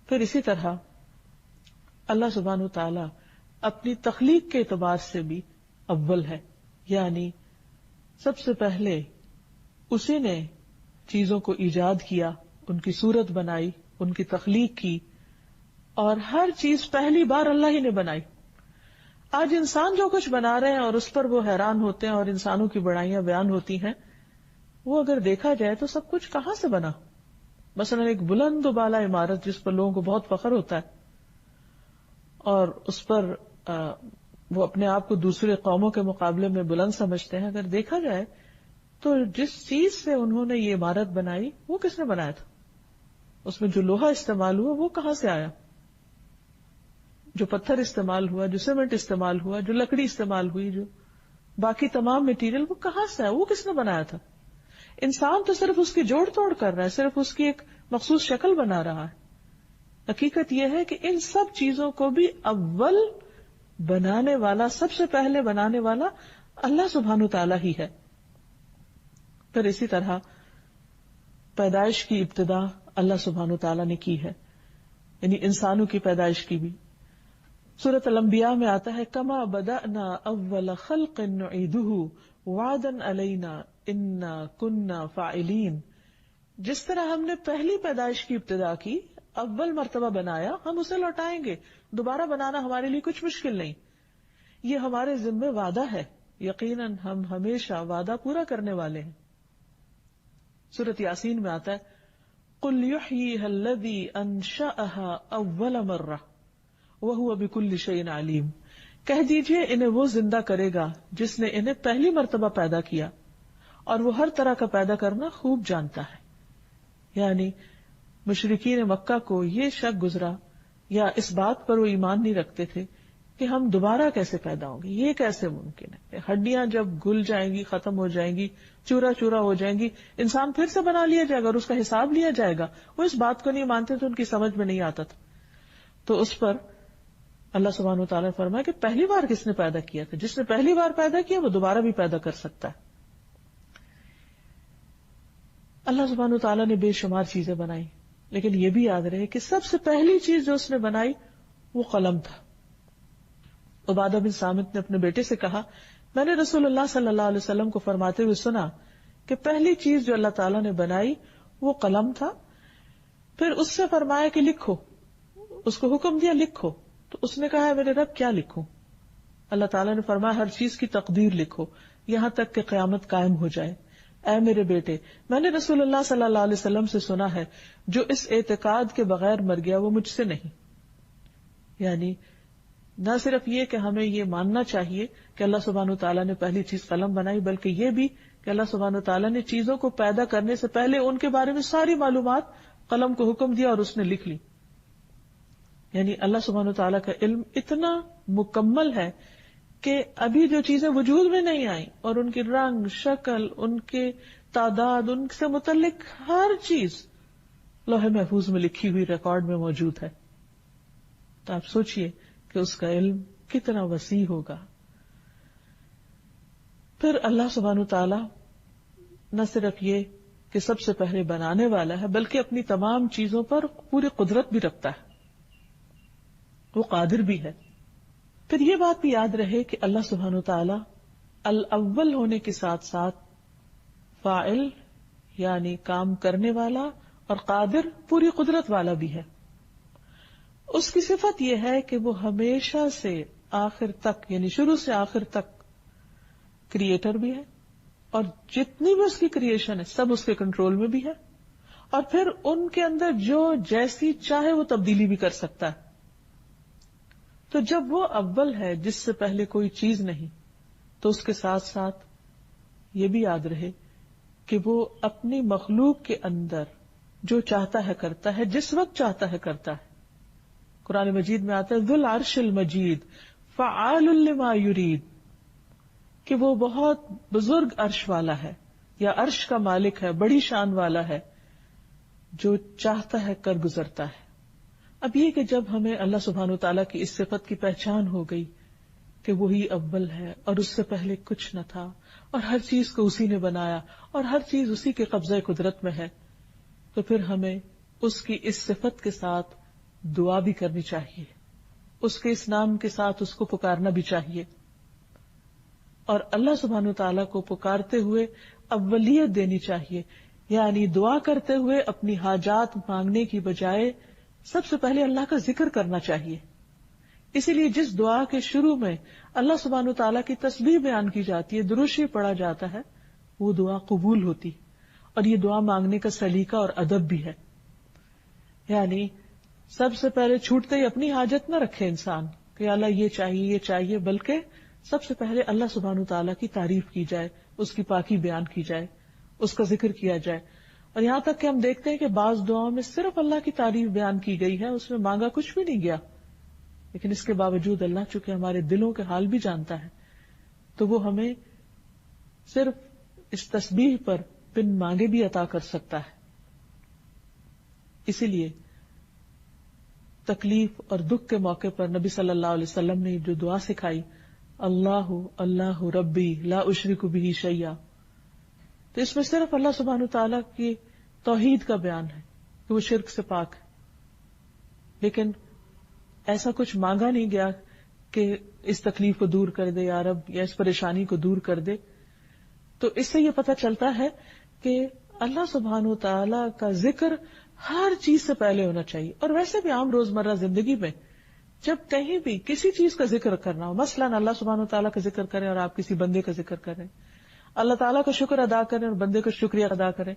پھر اسی طرح اللہ سبحانہ وتعالی اپنی تخلیق کے اعتبار سے بھی اول ہے، یعنی سب سے پہلے اسی نے چیزوں کو ایجاد کیا، ان کی صورت بنائی، ان کی تخلیق کی، اور ہر چیز پہلی بار اللہ ہی نے بنائی۔ آج انسان جو کچھ بنا رہے ہیں اور اس پر وہ حیران ہوتے ہیں اور انسانوں کی بڑائیاں بیان ہوتی ہیں، وہ اگر دیکھا جائے تو سب کچھ کہاں سے بنا؟ مثلا ایک بلند و بالا عمارت جس پر لوگوں کو بہت فخر ہوتا ہے اور اس پر وہ اپنے آپ کو دوسرے قوموں کے مقابلے میں بلند سمجھتے ہیں، اگر دیکھا جائے تو جس چیز سے انہوں نے یہ عمارت بنائی وہ کس نے بنایا تھا؟ اس میں جو لوہا استعمال ہوا وہ کہاں سے آیا؟ جو پتھر استعمال ہوا، جو سیمنٹ استعمال ہوا، جو لکڑی استعمال ہوئی، جو باقی تمام مٹیریل، وہ کہاں سے آیا؟ وہ کس نے بنایا تھا؟ انسان تو صرف اس کی جوڑ توڑ کر رہا ہے، صرف اس کی ایک مخصوص شکل بنا رہا ہے۔ حقیقت یہ ہے کہ ان سب چیزوں کو بھی اول بنانے والا، سب سے پہلے بنانے والا اللہ سبحانہ تعالیٰ ہی ہے۔ پھر اسی طرح پیدائش کی ابتدا اللہ سبحانہ تعالیٰ نے کی ہے، یعنی انسانوں کی پیدائش کی بھی۔ سورۃ الانبیاء میں آتا ہے، کما بدأنا اول خلق نعیدہ وعدا علینا انا کنا فاعلین۔ جس طرح ہم نے پہلی پیدائش کی ابتدا کی، اول مرتبہ بنایا، ہم اسے لوٹائیں گے۔ دوبارہ بنانا ہمارے لیے کچھ مشکل نہیں، یہ ہمارے ذمہ وعدہ ہے، یقیناً ہم ہمیشہ وعدہ پورا کرنے والے ہیں۔ سورۃ یاسین میں آتا ہے، قل یحییھا الذی انشأھا اول مرہ وہو بکل شیء علیم۔ کہہ دیجئے انہیں وہ زندہ کرے گا جس نے انہیں پہلی مرتبہ پیدا کیا، اور وہ ہر طرح کا پیدا کرنا خوب جانتا ہے۔ یعنی مشرکین مکہ کو یہ شک گزرا، یا اس بات پر وہ ایمان نہیں رکھتے تھے کہ ہم دوبارہ کیسے پیدا ہوں گے، یہ کیسے ممکن ہے؟ ہڈیاں جب گل جائیں گی، ختم ہو جائیں گی، چورا چورا ہو جائیں گی، انسان پھر سے بنا لیا جائے گا اور اس کا حساب لیا جائے گا۔ وہ اس بات کو نہیں مانتے تھے، ان کی سمجھ میں نہیں آتا تھا۔ تو اس پر اللہ سبحانہ وتعالیٰ نے فرمایا کہ پہلی بار کس نے پیدا کیا تھا؟ جس نے پہلی بار پیدا کیا وہ دوبارہ بھی پیدا کر سکتا ہے۔ اللہ سبحانہ وتعالیٰ نے بے شمار چیزیں بنائی، لیکن یہ بھی یاد رہے کہ سب سے پہلی چیز جو اس نے بنائی وہ قلم تھا۔ عبادہ بن صامت نے اپنے بیٹے سے کہا، میں نے رسول اللہ صلی اللہ علیہ وسلم کو فرماتے ہوئے سنا کہ پہلی چیز جو اللہ تعالیٰ نے بنائی وہ قلم تھا، پھر اس سے فرمایا کہ لکھو، اس کو حکم دیا لکھو۔ تو اس نے کہا، میرے رب کیا لکھوں؟ اللہ تعالیٰ نے فرمایا، ہر چیز کی تقدیر لکھو یہاں تک کہ قیامت قائم ہو جائے۔ اے میرے بیٹے، میں نے رسول اللہ صلی اللہ علیہ وسلم سے سنا ہے، جو اس اعتقاد کے بغیر مر گیا وہ مجھ سے نہیں۔ یعنی نہ صرف یہ کہ ہمیں یہ ماننا چاہیے کہ اللہ سبحانہ تعالیٰ نے پہلی چیز قلم بنائی، بلکہ یہ بھی کہ کہ اللہ سبحانہ وتعالیٰ نے چیزوں کو پیدا کرنے سے پہلے ان کے بارے میں ساری معلومات قلم کو حکم دیا اور اس نے لکھ لی. یعنی اللہ سبحانہ وتعالیٰ کا علم اتنا مکمل ہے کہ ابھی جو چیزیں وجود میں نہیں آئیں اور ان کی رنگ، شکل، ان کے تعداد، ان سے متعلق ہر چیز لوح محفوظ میں لکھی ہوئی ریکارڈ میں موجود ہے. تو آپ سوچئے کہ اس کا علم کتنا وسیع ہوگا. پھر اللہ سبحانہ وتعالیٰ نہ صرف یہ کہ سب سے پہلے بنانے والا ہے بلکہ اپنی تمام چیزوں پر پوری قدرت بھی رکھتا ہے، وہ قادر بھی ہے. پھر یہ بات بھی یاد رہے کہ اللہ سبحانہ وتعالیٰ الاول ہونے کے ساتھ ساتھ فاعل یعنی کام کرنے والا اور قادر پوری قدرت والا بھی ہے. اس کی صفت یہ ہے کہ وہ ہمیشہ سے آخر تک یعنی شروع سے آخر تک کریٹر بھی ہے، اور جتنی بھی اس کی کریشن ہے سب اس کے کنٹرول میں بھی ہے، اور پھر ان کے اندر جو جیسی چاہے وہ تبدیلی بھی کر سکتا ہے. تو جب وہ اول ہے جس سے پہلے کوئی چیز نہیں، تو اس کے ساتھ ساتھ یہ بھی یاد رہے کہ وہ اپنی مخلوق کے اندر جو چاہتا ہے کرتا ہے، جس وقت چاہتا ہے کرتا ہے. قرآن مجید میں آتا ہے ذو العرش المجید فعال لما یرید، کہ وہ بہت بزرگ عرش والا ہے یا عرش کا مالک ہے، بڑی شان والا ہے، جو چاہتا ہے کر گزرتا ہے. اب یہ کہ جب ہمیں اللہ سبحانہ وتعالیٰ کی اس صفت کی پہچان ہو گئی کہ وہی اول ہے اور اس سے پہلے کچھ نہ تھا اور ہر چیز کو اسی نے بنایا اور ہر چیز اسی کے قبضہ قدرت میں ہے، تو پھر ہمیں اس کی اس صفت کے ساتھ دعا بھی کرنی چاہیے، اس کے اس نام کے ساتھ اس کو پکارنا بھی چاہیے، اور اللہ سبحانہ وتعالیٰ کو پکارتے ہوئے اولیت دینی چاہیے. یعنی دعا کرتے ہوئے اپنی حاجات مانگنے کی بجائے سب سے پہلے اللہ کا ذکر کرنا چاہیے. اسی لیے جس دعا کے شروع میں اللہ سبحانہ وتعالیٰ کی تسبیح بیان کی جاتی ہے، درود شریف پڑھا جاتا ہے، وہ دعا قبول ہوتی. اور یہ دعا مانگنے کا سلیقہ اور ادب بھی ہے. یعنی سب سے پہلے چھوٹتے ہی اپنی حاجت نہ رکھے انسان کہ اللہ یہ چاہیے، بلکہ سب سے پہلے اللہ سبحانہ وتعالیٰ کی تعریف کی جائے، اس کی پاکی بیان کی جائے، اس کا ذکر کیا جائے. اور یہاں تک کہ ہم دیکھتے ہیں کہ بعض دعاؤں میں صرف اللہ کی تعریف بیان کی گئی ہے، اس میں مانگا کچھ بھی نہیں گیا، لیکن اس کے باوجود اللہ چونکہ ہمارے دلوں کے حال بھی جانتا ہے، تو وہ ہمیں صرف اس تسبیح پر بن مانگے بھی عطا کر سکتا ہے. اسی لیے تکلیف اور دکھ کے موقع پر نبی صلی اللہ علیہ وسلم نے جو دعا سکھائی، اللہ اللہ ربی لا اشرک بہ شیئا، تو اس میں صرف اللہ سبحانہ تعالیٰ کی توحید کا بیان ہے کہ وہ شرک سے پاک ہے. لیکن ایسا کچھ مانگا نہیں گیا کہ اس تکلیف کو دور کر دے یا رب، یا اس پریشانی کو دور کر دے. تو اس سے یہ پتہ چلتا ہے کہ اللہ سبحانہ تعالیٰ کا ذکر ہر چیز سے پہلے ہونا چاہیے. اور ویسے بھی عام روزمرہ زندگی میں جب کہیں بھی کسی چیز کا ذکر کرنا ہو، مثلاً اللہ سبحانہ تعالیٰ کا ذکر کریں اور آپ کسی بندے کا ذکر کریں، اللہ تعالیٰ کا شکر ادا کریں اور بندے کا شکریہ ادا کریں،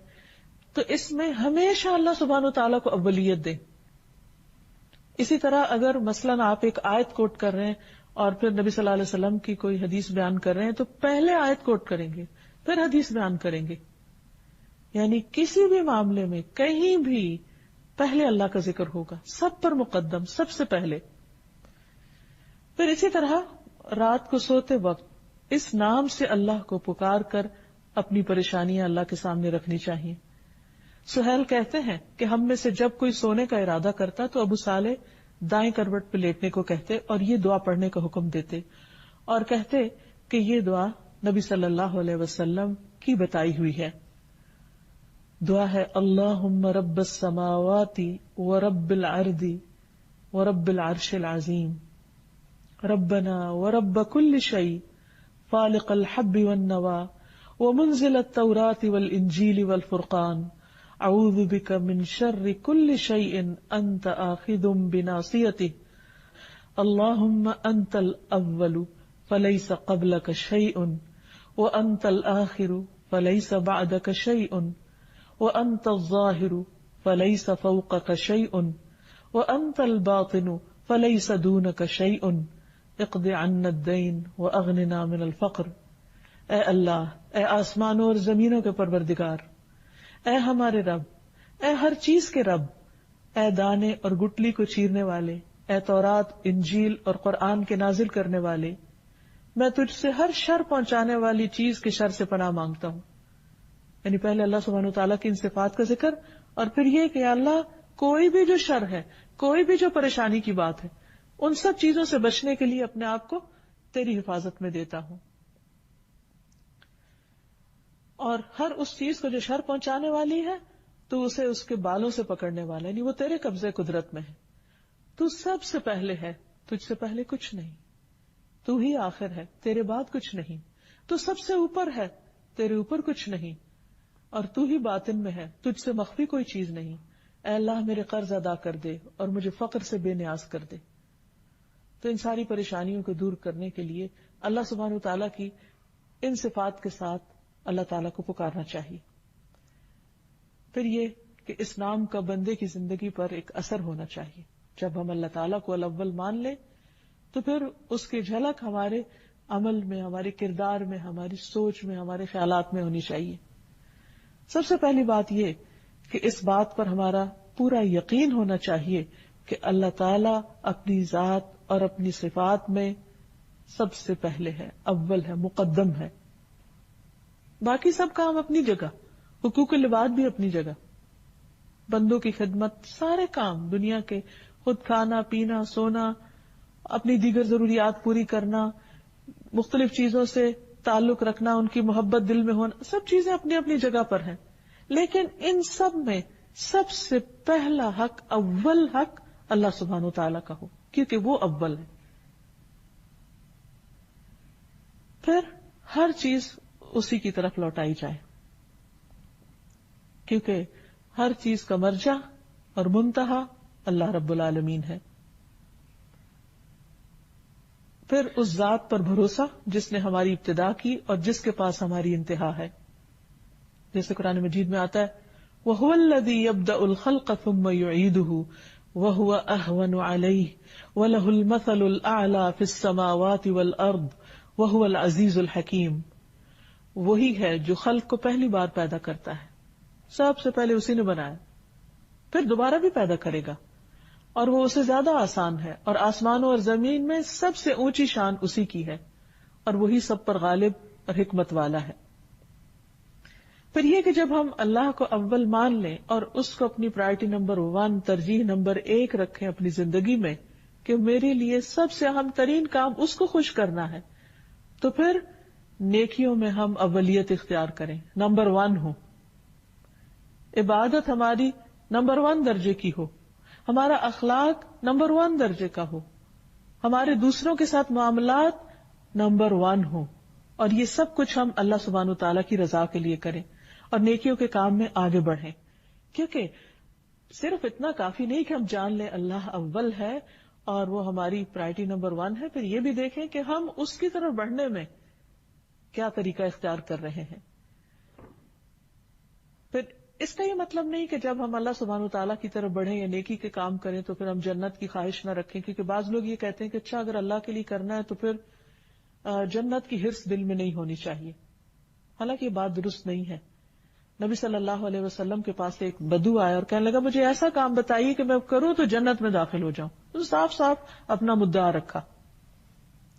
تو اس میں ہمیشہ اللہ سبحانہ تعالیٰ کو اولیت دیں. اسی طرح اگر مثلاً آپ ایک آیت کوٹ کر رہے ہیں اور پھر نبی صلی اللہ علیہ وسلم کی کوئی حدیث بیان کر رہے ہیں، تو پہلے آیت کوٹ کریں گے پھر حدیث بیان کریں گے. یعنی کسی بھی معاملے میں کہیں بھی پہلے اللہ کا ذکر ہوگا، سب پر مقدم، سب سے پہلے. پھر اسی طرح رات کو سوتے وقت اس نام سے اللہ کو پکار کر اپنی پریشانیاں اللہ کے سامنے رکھنی چاہیے. سہیل کہتے ہیں کہ ہم میں سے جب کوئی سونے کا ارادہ کرتا تو ابو صالح دائیں کروٹ پہ لیٹنے کو کہتے اور یہ دعا پڑھنے کا حکم دیتے، اور کہتے کہ یہ دعا نبی صلی اللہ علیہ وسلم کی بتائی ہوئی ہے. دعا ہے اللہم رب السماوات ورب الارض ورب العرش العظیم ربنا ورب كل شيء فالق الحب والنوى ومنزل التوراة والانجیل والفرقان اعوذ بك من شر كل شيء انت آخذ بناصيته اللهم انت الاول فليس قبلك شيء وانت الاخر فليس بعدك شيء وانت الظاهر فليس فوقك شيء وانت الباطن فليس دونك شيء اقض عنا الدين واغننا من الفقر. اے اللہ، اے آسمانوں اور زمینوں کے پروردگار، اے ہمارے رب، اے ہر چیز کے رب، اے دانے اور گٹلی کو چیرنے والے، اے تورات، انجیل اور قرآن کے نازل کرنے والے، میں تجھ سے ہر شر پہنچانے والی چیز کے شر سے پناہ مانگتا ہوں. یعنی پہلے اللہ سبحانہ وتعالیٰ کی ان صفات کا ذکر، اور پھر یہ کہ اللہ کوئی بھی جو شر ہے، کوئی بھی جو پریشانی کی بات ہے، ان سب چیزوں سے بچنے کے لیے اپنے آپ کو تیری حفاظت میں دیتا ہوں. اور ہر اس چیز کو جو شر پہنچانے والی ہے تو اسے اس کے بالوں سے پکڑنے والا، یعنی وہ تیرے قبضے قدرت میں ہے. تو سب سے پہلے ہے، تجھ سے پہلے کچھ نہیں. تو ہی آخر ہے، تیرے بعد کچھ نہیں. تو سب سے اوپر ہے، تیرے اوپر کچھ نہیں. اور تو ہی باطن میں ہے، تجھ سے مخفی کوئی چیز نہیں. اے اللہ میرے قرض ادا کر دے اور مجھے فقر سے بے نیاز کر دے. تو ان ساری پریشانیوں کو دور کرنے کے لیے اللہ سبحانہ وتعالیٰ کی ان صفات کے ساتھ اللہ تعالیٰ کو پکارنا چاہیے. پھر یہ کہ اس نام کا بندے کی زندگی پر ایک اثر ہونا چاہیے. جب ہم اللہ تعالیٰ کو الاول مان لیں تو پھر اس کی جھلک ہمارے عمل میں، ہمارے کردار میں، ہماری سوچ میں، ہمارے خیالات میں ہونی چاہیے. سب سے پہلی بات یہ کہ اس بات پر ہمارا پورا یقین ہونا چاہیے کہ اللہ تعالیٰ اپنی ذات اور اپنی صفات میں سب سے پہلے ہے، اول ہے، مقدم ہے. باقی سب کام اپنی جگہ، حقوق العباد بھی اپنی جگہ، بندوں کی خدمت، سارے کام دنیا کے، خود کھانا پینا سونا، اپنی دیگر ضروریات پوری کرنا، مختلف چیزوں سے تعلق رکھنا، ان کی محبت دل میں ہونا، سب چیزیں اپنی اپنی جگہ پر ہیں. لیکن ان سب میں سب سے پہلا حق، اول حق اللہ سبحانہ وتعالیٰ کا ہو، کیونکہ وہ اول ہے. پھر ہر چیز اسی کی طرف لوٹائی جائے، کیونکہ ہر چیز کا مرجع اور منتہا اللہ رب العالمین ہے. پھر اس ذات پر بھروسہ جس نے ہماری ابتدا کی اور جس کے پاس ہماری انتہا ہے. جیسے قرآن مجید میں آتا ہے وَهُوَ الَّذِي يَبْدَأُ الْخَلْقَ ثُمَّ يُعِيدُهُ وَهُوَ أَهْوَنُ عَلَيْهِ وَلَهُ الْمَثَلُ الْأَعْلَى فِي السَّمَاوَاتِ وَالْأَرْضِ وَهُوَ الْعَزِيزُ الْحَكِيمُ. وہی ہے جو خلق کو پہلی بار پیدا کرتا ہے، سب سے پہلے اسی نے بنایا، پھر دوبارہ بھی پیدا کرے گا، اور وہ اسے زیادہ آسان ہے. اور آسمانوں اور زمین میں سب سے اونچی شان اسی کی ہے، اور وہی سب پر غالب اور حکمت والا ہے. پھر یہ کہ جب ہم اللہ کو اول مان لیں اور اس کو اپنی پرائرٹی نمبر 1، ترجیح نمبر 1 رکھیں اپنی زندگی میں کہ میرے لیے سب سے اہم ترین کام اس کو خوش کرنا ہے، تو پھر نیکیوں میں ہم اولیت اختیار کریں، نمبر 1 ہو، عبادت ہماری نمبر 1 درجے کی ہو، ہمارا اخلاق نمبر 1 درجے کا ہو، ہمارے دوسروں کے ساتھ معاملات نمبر 1 ہو، اور یہ سب کچھ ہم اللہ سبحانہ وتعالیٰ کی رضا کے لیے کریں اور نیکیوں کے کام میں آگے بڑھیں. کیونکہ صرف اتنا کافی نہیں کہ ہم جان لیں اللہ اول ہے اور وہ ہماری پرائرٹی نمبر 1 ہے، پھر یہ بھی دیکھیں کہ ہم اس کی طرف بڑھنے میں کیا طریقہ اختیار کر رہے ہیں. پھر اس کا یہ مطلب نہیں کہ جب ہم اللہ سبحانہ وتعالیٰ کی طرف بڑھیں یا نیکی کے کام کریں تو پھر ہم جنت کی خواہش نہ رکھیں، کیونکہ بعض لوگ یہ کہتے ہیں کہ اچھا اگر اللہ کے لیے کرنا ہے تو پھر جنت کی ہرس دل میں نہیں ہونی چاہیے. حالانکہ یہ بات درست نہیں ہے. نبی صلی اللہ علیہ وسلم کے پاس ایک بدو آیا اور کہنے لگا مجھے ایسا کام بتائیے کہ میں کروں تو جنت میں داخل ہو جاؤں. تو صاف صاف اپنا مدعا رکھا.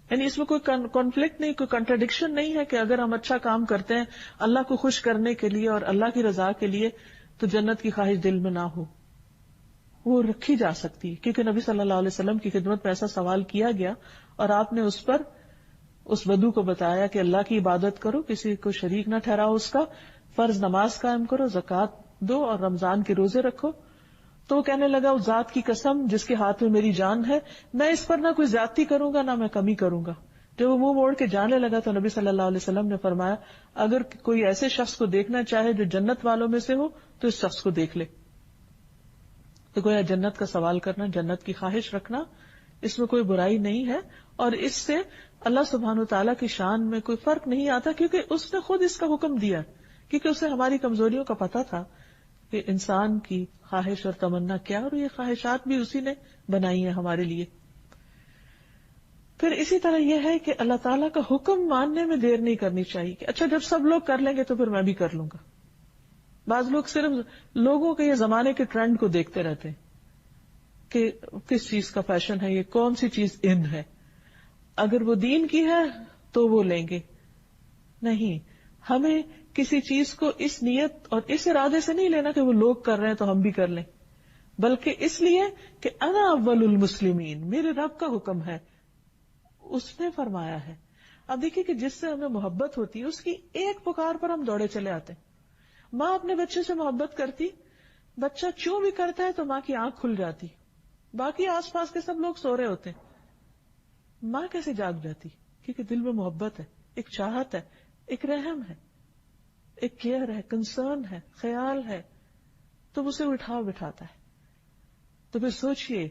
یعنی اس میں کوئی کانفلکٹ نہیں، کوئی کنٹراڈکشن نہیں ہے کہ اگر ہم اچھا کام کرتے ہیں اللہ کو خوش کرنے کے لیے اور اللہ کی رضا کے لیے تو جنت کی خواہش دل میں نہ ہو. وہ رکھی جا سکتی ہے، کیونکہ نبی صلی اللہ علیہ وسلم کی خدمت میں ایسا سوال کیا گیا اور آپ نے اس پر اس بدو کو بتایا کہ اللہ کی عبادت کرو، کسی کو شریک نہ ٹھہراؤ، اس کا فرض نماز قائم کرو، زکوٰۃ دو اور رمضان کے روزے رکھو. تو وہ کہنے لگا اس ذات کی قسم جس کے ہاتھ میں میری جان ہے، میں اس پر نہ کوئی زیادتی کروں گا نہ میں کمی کروں گا. جب وہ منہ موڑ کے جانے لگا تو نبی صلی اللہ علیہ وسلم نے فرمایا اگر کوئی ایسے شخص کو دیکھنا چاہے جو جنت والوں میں سے ہو تو اس شخص کو دیکھ لے. تو گویا جنت کا سوال کرنا، جنت کی خواہش رکھنا، اس میں کوئی برائی نہیں ہے، اور اس سے اللہ سبحانہ وتعالیٰ کی شان میں کوئی فرق نہیں آتا، کیونکہ اس نے خود اس کا حکم دیا، کیونکہ اسے ہماری کمزوریوں کا پتہ تھا کہ انسان کی خواہش اور تمنا کیا، اور یہ خواہشات بھی اسی نے بنائی ہیں ہمارے لیے. پھر اسی طرح یہ ہے کہ اللہ تعالیٰ کا حکم ماننے میں دیر نہیں کرنی چاہیے کہ اچھا جب سب لوگ کر لیں گے تو پھر میں بھی کر لوں گا. بعض لوگ صرف لوگوں کے یہ زمانے کے ٹرینڈ کو دیکھتے رہتے ہیں کہ کس چیز کا فیشن ہے, یہ کون سی چیز ان ہے, اگر وہ دین کی ہے تو وہ لیں گے. نہیں, ہمیں کسی چیز کو اس نیت اور اس ارادے سے نہیں لینا کہ وہ لوگ کر رہے ہیں تو ہم بھی کر لیں, بلکہ اس لیے کہ انا اول المسلمین, میرے رب کا حکم ہے, اس نے فرمایا ہے. اب دیکھیے کہ جس سے ہمیں محبت ہوتی ہے اس کی ایک پکار پر ہم دوڑے چلے آتے ہیں. ماں اپنے بچے سے محبت کرتی, بچہ چوں بھی کرتا ہے تو ماں کی آنکھ کھل جاتی, باقی آس پاس کے سب لوگ سو رہے ہوتے ہیں, ماں کیسے جاگ جاتی؟ کیونکہ دل میں محبت ہے, ایک چاہت ہے, ایک رحم ہے, ایک کیئر ہے, کنسرن ہے, خیال ہے, تو اسے بٹھاتا ہے. تو پھر سوچئے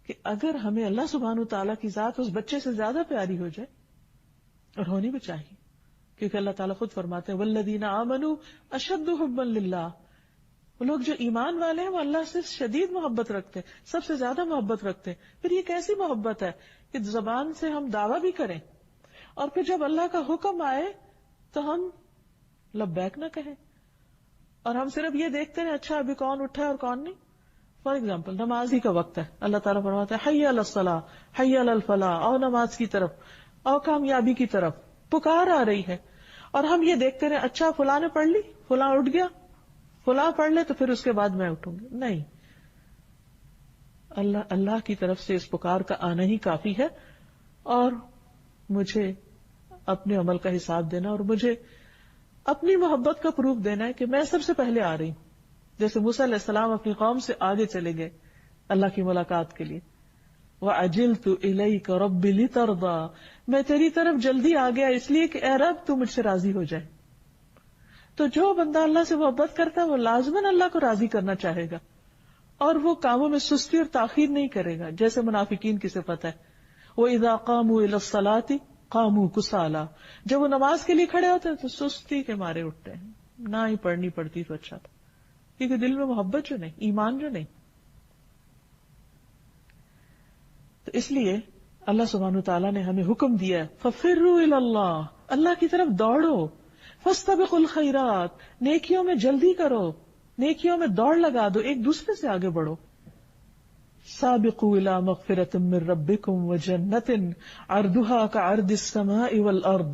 کہ اگر ہمیں اللہ سبحانہ تعالیٰ کی ذات اس بچے سے زیادہ پیاری ہو جائے, اور ہونی بھی چاہیے, کیونکہ اللہ تعالیٰ خود فرماتے ہیں والذین آمنوا اشد حبا للہ, وہ لوگ جو ایمان والے ہیں وہ اللہ سے شدید محبت رکھتے, سب سے زیادہ محبت رکھتے. پھر یہ کیسی محبت ہے کہ زبان سے ہم دعویٰ بھی کریں اور پھر جب اللہ کا حکم آئے تو ہم لبیک نہ کہیں, اور ہم صرف یہ دیکھتے ہیں اچھا ابھی کون اٹھا ہے اور کون نہیں. فار ایگزامپل نماز ہی کا وقت ہے, اللہ تعالیٰ فرماتا ہے حی علی الصلاۃ حی علی الفلاح, اور نماز کی طرف اور کامیابی کی طرف پکار آ رہی ہے, اور ہم یہ دیکھتے رہے اچھا فلاں نے پڑھ لی, فلاں اٹھ گیا, فلاں پڑھ لے تو پھر اس کے بعد میں اٹھوں گی. نہیں, اللہ کی طرف سے اس پکار کا آنا ہی کافی ہے, اور مجھے اپنے عمل کا حساب دینا اور مجھے اپنی محبت کا پروف دینا ہے کہ میں سب سے پہلے آ رہی ہوں. جیسے موسیٰ علیہ السلام اپنی قوم سے آگے چلے گئے اللہ کی ملاقات کے لیے, وَعَجِلْتُ إِلَيْكَ رَبِّ لِتَرْضَى, میں تیری طرف جلدی آ گیا اس لیے کہ اے رب تو مجھ سے راضی ہو جائے. تو جو بندہ اللہ سے محبت کرتا ہے وہ لازماً اللہ کو راضی کرنا چاہے گا, اور وہ کاموں میں سستی اور تاخیر نہیں کرے گا جیسے منافقین کی صفت ہے. وَإِذَا قَامُوا إِلَى الصَّلَاةِ قَامُوا كُسَالَىٰ, جب وہ نماز کے لیے کھڑے ہوتے ہیں تو سستی کے مارے اٹھتے ہیں, نہ ہی پڑھنی پڑتی تو اچھا تھا, کیونکہ دل میں محبت جو نہیں, ایمان جو نہیں. تو اس لیے اللہ سبحانہ تعالیٰ نے ہمیں حکم دیا فَفِرُّوا إِلَى اللَّهِ, اللہ کی طرف دوڑو, فَاسْتَبِقُوا الْخَيْرَاتِ, نیکیوں میں جلدی کرو, نیکیوں میں دوڑ لگا دو, ایک دوسرے سے آگے بڑھو. سابقوا إلى مغفرة من ربكم وجنة عرضها كعرض السماء والأرض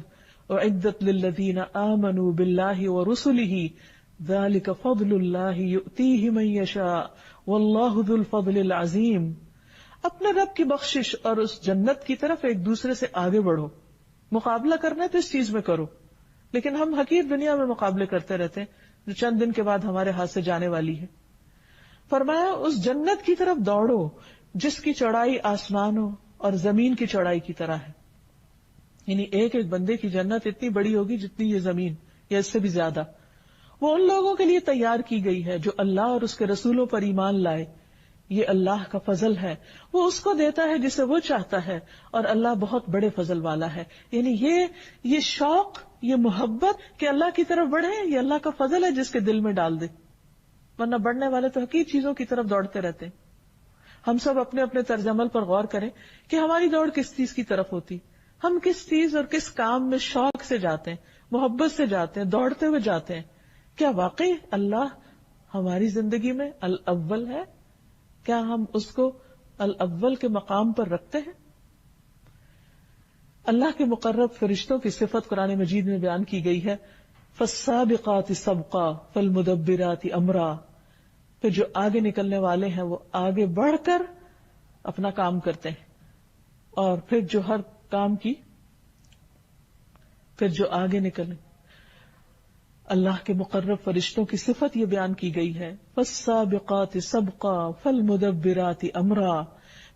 أعدت للذين آمنوا بالله ورسله ذلك فضل الله يؤتيه من يشاء والله ذو الفضل العظيم. اپنے رب کی بخشش اور اس جنت کی طرف ایک دوسرے سے آگے بڑھو. مقابلہ کرنا ہے تو اس چیز میں کرو, لیکن ہم حقیر دنیا میں مقابلے کرتے رہتے ہیں جو چند دن کے بعد ہمارے ہاتھ سے جانے والی ہے. فرمایا اس جنت کی طرف دوڑو جس کی چوڑائی آسمانوں اور زمین کی چوڑائی کی طرح ہے. یعنی ایک ایک بندے کی جنت اتنی بڑی ہوگی جتنی یہ زمین, یا اس سے بھی زیادہ. وہ ان لوگوں کے لیے تیار کی گئی ہے جو اللہ اور اس کے رسولوں پر ایمان لائے. یہ اللہ کا فضل ہے, وہ اس کو دیتا ہے جسے وہ چاہتا ہے, اور اللہ بہت بڑے فضل والا ہے. یعنی یہ شوق, یہ محبت کہ اللہ کی طرف بڑھے, یہ اللہ کا فضل ہے جس کے دل میں ڈال دے. ورنہ بڑھنے والے تو حقیقی چیزوں کی طرف دوڑتے رہتے ہیں. ہم سب اپنے اپنے طرز عمل پر غور کریں کہ ہماری دوڑ کس چیز کی طرف ہوتی, ہم کس چیز اور کس کام میں شوق سے جاتے ہیں, محبت سے جاتے ہیں, دوڑتے ہوئے جاتے ہیں. کیا واقعی اللہ ہماری زندگی میں الاول ہے؟ کیا ہم اس کو الاول کے مقام پر رکھتے ہیں؟ اللہ کے مقرب فرشتوں کی صفت قرآن مجید میں بیان کی گئی ہے, فالسابقات سبقا فالمدبرات امرا. پھر جو آگے نکلنے والے ہیں وہ آگے بڑھ کر اپنا کام کرتے ہیں, اور پھر جو ہر کام کی پھر جو آگے نکلے. اللہ کے مقرب فرشتوں کی صفت یہ بیان کی گئی ہے, فالسابقات سبقا فالمدبرات امرا.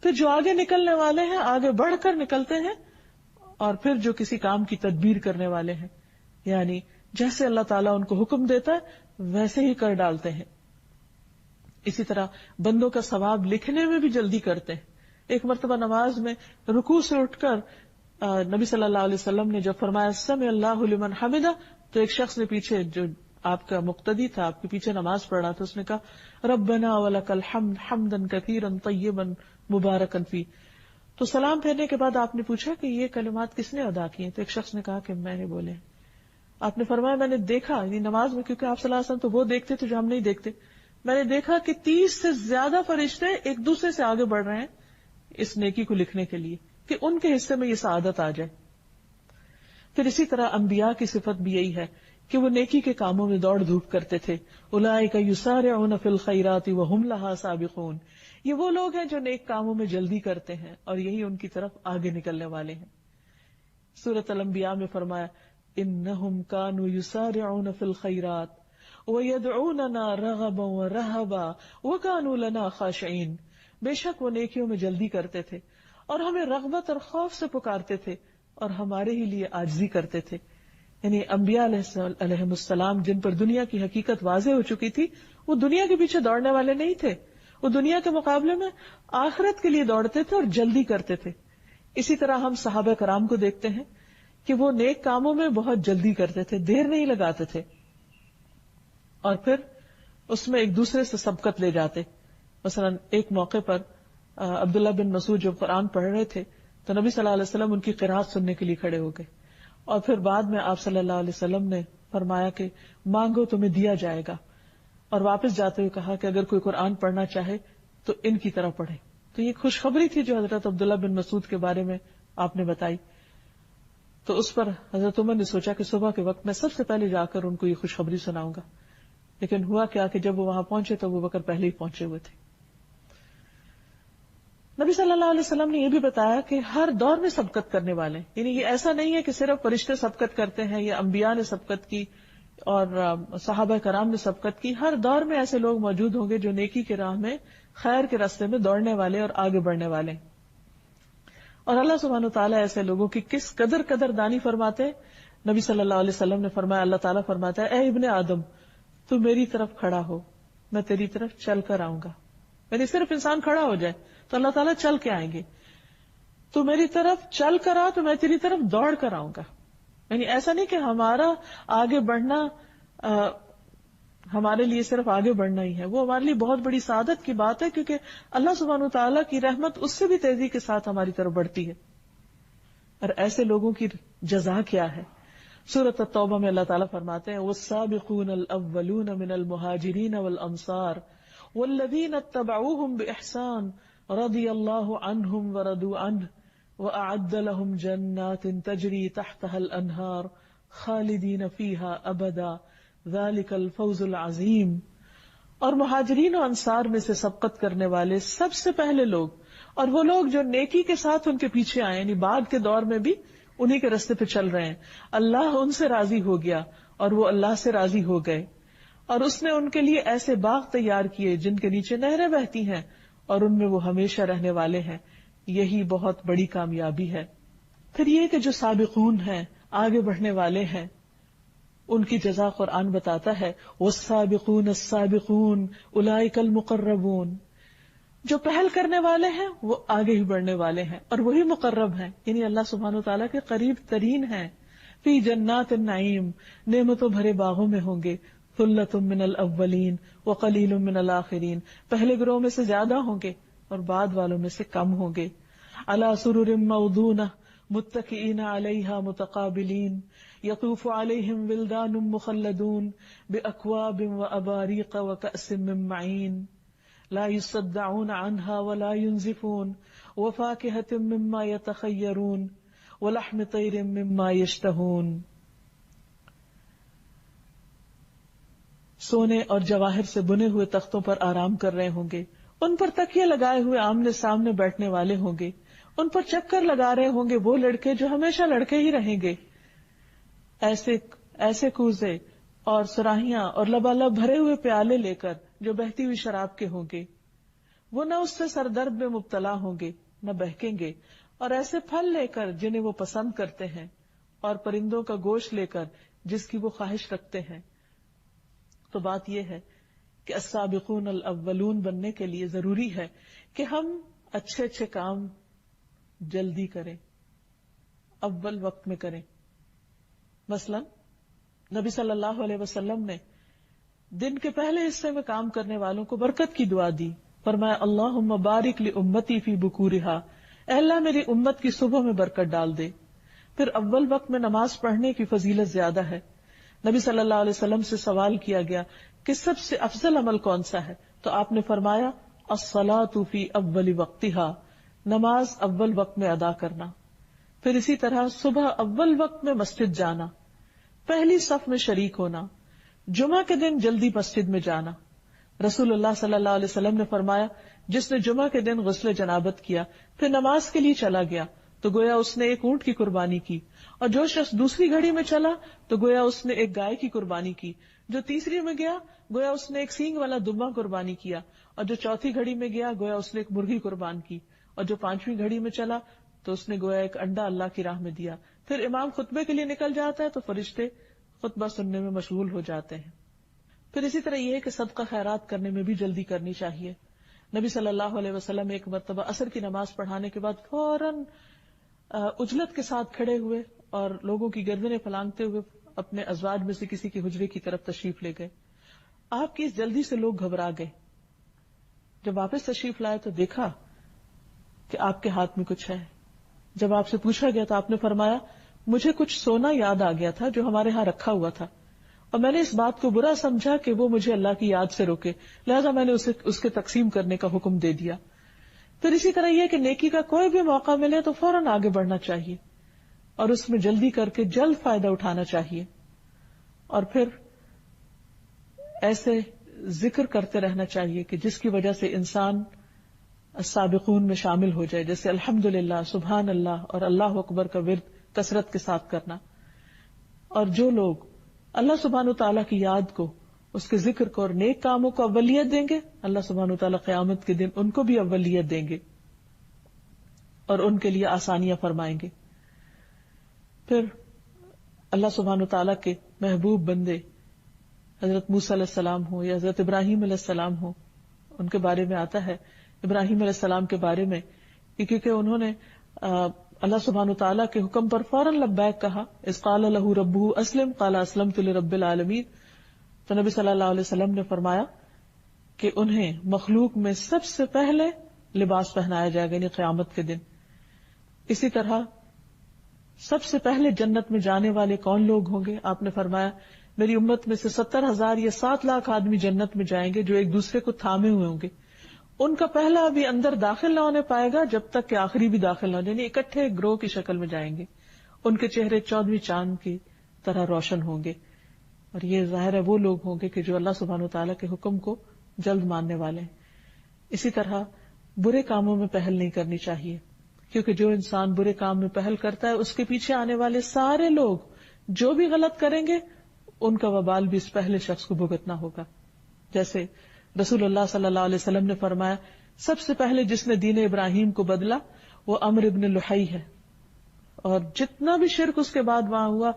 پھر جو آگے نکلنے والے ہیں آگے بڑھ کر نکلتے ہیں, اور پھر جو کسی کام کی تدبیر کرنے والے ہیں, یعنی جیسے اللہ تعالیٰ ان کو حکم دیتا ہے ویسے ہی کر ڈالتے ہیں. اسی طرح بندوں کا ثواب لکھنے میں بھی جلدی کرتے ہیں. ایک مرتبہ نماز میں رکوع سے اٹھ کر نبی صلی اللہ علیہ وسلم نے جب فرمایا سمع اللہ لمن حمدہ, تو ایک شخص نے پیچھے, جو آپ کا مقتدی تھا, آپ کے پیچھے نماز پڑھ رہا تھا, اس نے کہا ربنا ولک الحمد حمدا کثیرا طیبا مبارکا فی. تو سلام پھیرنے کے بعد آپ نے پوچھا کہ یہ کلمات کس نے ادا کیے؟ تو ایک شخص نے کہا کہ میں نے بولے. آپ نے فرمایا میں نے دیکھا، یہ نماز میں، کیونکہ آپ صلی اللہ علیہ وسلم تو وہ دیکھتے تھے جو ہم نہیں دیکھتے، میں نے دیکھا کہ 30 سے زیادہ فرشتے ایک دوسرے سے آگے بڑھ رہے ہیں اس نیکی کو لکھنے کے لیے کہ ان کے حصے میں یہ سعادت آ جائے. پھر اسی طرح انبیاء کی صفت بھی یہی ہے کہ وہ نیکی کے کاموں میں دوڑ دھوپ کرتے تھے. اولئک یسارعون فی الخیرات وہم لہا سابقون، یہ وہ لوگ ہیں جو نیک کاموں میں جلدی کرتے ہیں اور یہی ان کی طرف آگے نکلنے والے ہیں. سورۃ الانبیاء میں فرمایا انہم کانوا یسارعون فی الخیرات ویدعوننا رغبا ورہبا وکانوا لنا خاشعین، بے شک وہ نیکیوں میں جلدی کرتے تھے اور ہمیں رغبت اور خوف سے پکارتے تھے اور ہمارے ہی لیے عاجزی کرتے تھے. یعنی انبیاء علیہ السلام جن پر دنیا کی حقیقت واضح ہو چکی تھی، وہ دنیا کے پیچھے دوڑنے والے نہیں تھے، وہ دنیا کے مقابلے میں آخرت کے لیے دوڑتے تھے اور جلدی کرتے تھے. اسی طرح ہم صحابہ کرام کو دیکھتے ہیں کہ وہ نیک کاموں میں بہت جلدی کرتے تھے، دیر نہیں لگاتے تھے اور پھر اس میں ایک دوسرے سے سبقت لے جاتے. مثلا ایک موقع پر عبداللہ بن مسعود جب قرآن پڑھ رہے تھے تو نبی صلی اللہ علیہ وسلم ان کی قرات سننے کے لیے کھڑے ہو گئے اور پھر بعد میں آپ صلی اللہ علیہ وسلم نے فرمایا کہ مانگو تمہیں دیا جائے گا، اور واپس جاتے ہوئے کہا کہ اگر کوئی قرآن پڑھنا چاہے تو ان کی طرح پڑھے. تو یہ خوشخبری تھی جو حضرت عبداللہ بن مسعود کے بارے میں آپ نے بتائی. تو اس پر حضرت عمر نے سوچا کہ صبح کے وقت میں سب سے پہلے جا کر ان کو یہ خوشخبری سناؤں گا، لیکن ہوا کیا کہ جب وہ وہاں پہنچے تو ابو بکر پہلے ہی پہنچے ہوئے تھے. نبی صلی اللہ علیہ وسلم نے یہ بھی بتایا کہ ہر دور میں سبقت کرنے والے، یعنی یہ ایسا نہیں ہے کہ صرف فرشتے سبقت کرتے ہیں یا انبیاء نے سبقت کی اور صحابہ کرام نے سبقت کی. ہر دور میں ایسے لوگ موجود ہوں گے جو نیکی کی راہ میں، خیر کے راستے میں دوڑنے والے اور آگے بڑھنے والے. اور اللہ سبحانہ وتعالیٰ ایسے لوگوں کی کس قدر دانی فرماتے ہیں. نبی صلی اللہ علیہ وسلم نے فرمایا، اللہ تعالیٰ فرماتا ہے اے ابن آدم تو میری طرف کھڑا ہو، میں تیری طرف چل کر آؤں گا. یعنی صرف انسان کھڑا ہو جائے تو اللہ تعالیٰ چل کے آئیں گے. تو میری طرف چل کر آ تو میں تیری طرف دوڑ کر آؤں گا. یعنی ایسا نہیں کہ ہمارا آگے بڑھنا ہمارے لیے صرف آگے بڑھنا ہی ہے، وہ ہمارے لیے بہت بڑی سعادت کی بات ہے، کیونکہ اللہ سبحانہ وتعالیٰ کی رحمت اس سے بھی تیزی کے ساتھ ہماری طرف بڑھتی ہے. اور ایسے لوگوں کی جزا کیا ہے؟ سورۃ التوبہ میں اللہ تعالیٰ فرماتے ہیں والسابقون الاولون من المہاجرین والانصار والذین اتبعوهم بإحسان رضی اللہ عنہم ورضوا عنہ وأعد لهم جنات تجری تحتها الانہار خالدین فیہا ابدا ذالک الفوز العظیم. اور مہاجرین و انصار میں سے سبقت کرنے والے سب سے پہلے لوگ اور وہ لوگ جو نیکی کے ساتھ ان کے پیچھے آئے، یعنی بعد کے دور میں بھی انہی کے راستے پہ چل رہے ہیں، اللہ ان سے راضی ہو گیا اور وہ اللہ سے راضی ہو گئے، اور اس نے ان کے لیے ایسے باغ تیار کیے جن کے نیچے نہریں بہتی ہیں اور ان میں وہ ہمیشہ رہنے والے ہیں. یہی بہت بڑی کامیابی ہے. پھر یہ کہ جو سابقون ہیں، آگے بڑھنے والے ہیں، ان کی جزا قرآن بتاتا ہے والسابقون السابقون اولئک المقربون. جو پہل کرنے والے ہیں وہ آگے ہی بڑھنے والے ہیں اور وہی مقرب ہیں، یعنی اللہ سبحانہ وتعالیٰ کے قریب ترین ہیں. فی جنات النعیم، نعمتوں بھرے باغوں میں ہوں گے. ثلۃ من الاولین وقلیل من الاخرین، پہلے گروہ میں سے زیادہ ہوں گے اور بعد والوں میں سے کم ہوں گے. علی سرر موضونہ متکئین علیہا متقابلین یطوف علیہم ولدان مخلدون باکواب واباریق وکأس من معین لا يصدعون عنها ولا ينزفون وفاكهة مما يتخيرون ولحم طير مما يشتهون. سونے اور جواہر سے بنے ہوئے تختوں پر آرام کر رہے ہوں گے، ان پر تکیے لگائے ہوئے آمنے سامنے بیٹھنے والے ہوں گے، ان پر چکر لگا رہے ہوں گے وہ لڑکے جو ہمیشہ لڑکے ہی رہیں گے. ایسے کوزے اور سراہیاں اور لبالب بھرے ہوئے پیالے لے کر جو بہتی ہوئی شراب کے ہوں گے، وہ نہ اس سے سردرد میں مبتلا ہوں گے نہ بہکیں گے. اور ایسے پھل لے کر جنہیں وہ پسند کرتے ہیں اور پرندوں کا گوشت لے کر جس کی وہ خواہش رکھتے ہیں. تو بات یہ ہے کہ السابقون الاولون بننے کے لیے ضروری ہے کہ ہم اچھے کام جلدی کریں، اول وقت میں کریں. مثلا نبی صلی اللہ علیہ وسلم نے دن کے پہلے حصے میں کام کرنے والوں کو برکت کی دعا دی. فرمایا اللہم بارک لامتی فی بکورہا، اے اللہ میری امت کی صبح میں برکت ڈال دے. پھر اول وقت میں نماز پڑھنے کی فضیلت زیادہ ہے. نبی صلی اللہ علیہ وسلم سے سوال کیا گیا کہ سب سے افضل عمل کون سا ہے؟ تو آپ نے فرمایا الصلاۃ فی اول وقتہا، نماز اول وقت میں ادا کرنا. پھر اسی طرح صبح اول وقت میں مسجد جانا، پہلی صف میں شریک ہونا، جمعہ کے دن جلدی مسجد میں جانا. رسول اللہ صلی اللہ علیہ وسلم نے فرمایا جس نے جمعہ کے دن غسل جنابت کیا پھر نماز کے لیے چلا گیا تو گویا اس نے ایک اونٹ کی قربانی کی، اور جو شخص دوسری گھڑی میں چلا تو گویا اس نے ایک گائے کی قربانی کی، جو تیسری میں گیا گویا اس نے ایک سینگ والا دمبا قربانی کیا، اور جو چوتھی گھڑی میں گیا گویا اس نے ایک مرغی قربان کی، اور جو پانچویں گھڑی میں چلا تو اس نے گویا ایک انڈا اللہ کی راہ میں دیا. پھر امام خطبے کے لیے نکل جاتا ہے تو فرشتے خطبہ سننے میں مشغول ہو جاتے ہیں. پھر اسی طرح یہ ہے کہ صدقہ خیرات کرنے میں بھی جلدی کرنی چاہیے. نبی صلی اللہ علیہ وسلم ایک مرتبہ عصر کی نماز پڑھانے کے بعد فوراً عجلت کے ساتھ کھڑے ہوئے اور لوگوں کی گردنیں پھلانگتے ہوئے اپنے ازواج میں سے کسی کے حجرے کی طرف تشریف لے گئے. آپ کی اس جلدی سے لوگ گھبرا گئے. جب واپس تشریف لائے تو دیکھا کہ آپ کے ہاتھ میں کچھ ہے. جب آپ سے پوچھا گیا تو آپ نے فرمایا مجھے کچھ سونا یاد آ گیا تھا جو ہمارے ہاں رکھا ہوا تھا، اور میں نے اس بات کو برا سمجھا کہ وہ مجھے اللہ کی یاد سے روکے، لہذا میں نے اس کے تقسیم کرنے کا حکم دے دیا. پھر اسی طرح یہ کہ نیکی کا کوئی بھی موقع ملے تو فوراً آگے بڑھنا چاہیے اور اس میں جلدی کر کے جلد فائدہ اٹھانا چاہیے. اور پھر ایسے ذکر کرتے رہنا چاہیے کہ جس کی وجہ سے انسان السابقون میں شامل ہو جائے، جیسے الحمدللہ، سبحان اللہ اور اللہ اکبر کا ورد کثرت کے ساتھ کرنا. اور جو لوگ اللہ سبحانہ تعالیٰ کی یاد کو، اس کے ذکر کو اور نیک کاموں کو اولیت دیں گے، اللہ سبحانہ تعالیٰ قیامت کے دن ان کو بھی اولیت دیں گے اور ان کے لیے آسانیاں فرمائیں گے. پھر اللہ سبحانہ تعالیٰ کے محبوب بندے حضرت موسیٰ علیہ السلام ہو یا حضرت ابراہیم علیہ السلام ہو، ان کے بارے میں آتا ہے ابراہیم علیہ السلام کے بارے میں کیونکہ انہوں نے اللہ سبحانہ تعالیٰ کے حکم پر فوراً لبیک کہا. اذ قال له ربه اسلم قال اسلمت لرب العالمین. تو نبی صلی اللہ علیہ وسلم نے فرمایا کہ انہیں مخلوق میں سب سے پہلے لباس پہنایا جائے گا، یعنی قیامت کے دن. اسی طرح سب سے پہلے جنت میں جانے والے کون لوگ ہوں گے؟ آپ نے فرمایا میری امت میں سے 70,000 یا 7 لاکھ آدمی جنت میں جائیں گے جو ایک دوسرے کو تھامے ہوئے ہوں گے. ان کا پہلا بھی اندر داخل نہ ہونے پائے گا جب تک کہ آخری بھی داخل نہ ہو، یعنی اکٹھے گروہ کی شکل میں جائیں گے. ان کے چہرے 14ویں چاند کی طرح روشن ہوں گے. اور یہ ظاہر ہے وہ لوگ ہوں گے کہ جو اللہ سبحانہ وتعالیٰ کے حکم کو جلد ماننے والے ہیں. اسی طرح برے کاموں میں پہل نہیں کرنی چاہیے، کیونکہ جو انسان برے کام میں پہل کرتا ہے اس کے پیچھے آنے والے سارے لوگ جو بھی غلط کریں گے ان کا وبال بھی اس پہلے شخص کو بھگتنا ہوگا. جیسے رسول اللہ صلی اللہ علیہ وسلم نے فرمایا سب سے پہلے جس نے دین ابراہیم کو بدلا وہ عمرو ابن لحی ہے، اور جتنا بھی شرک اس کے بعد وہاں ہوا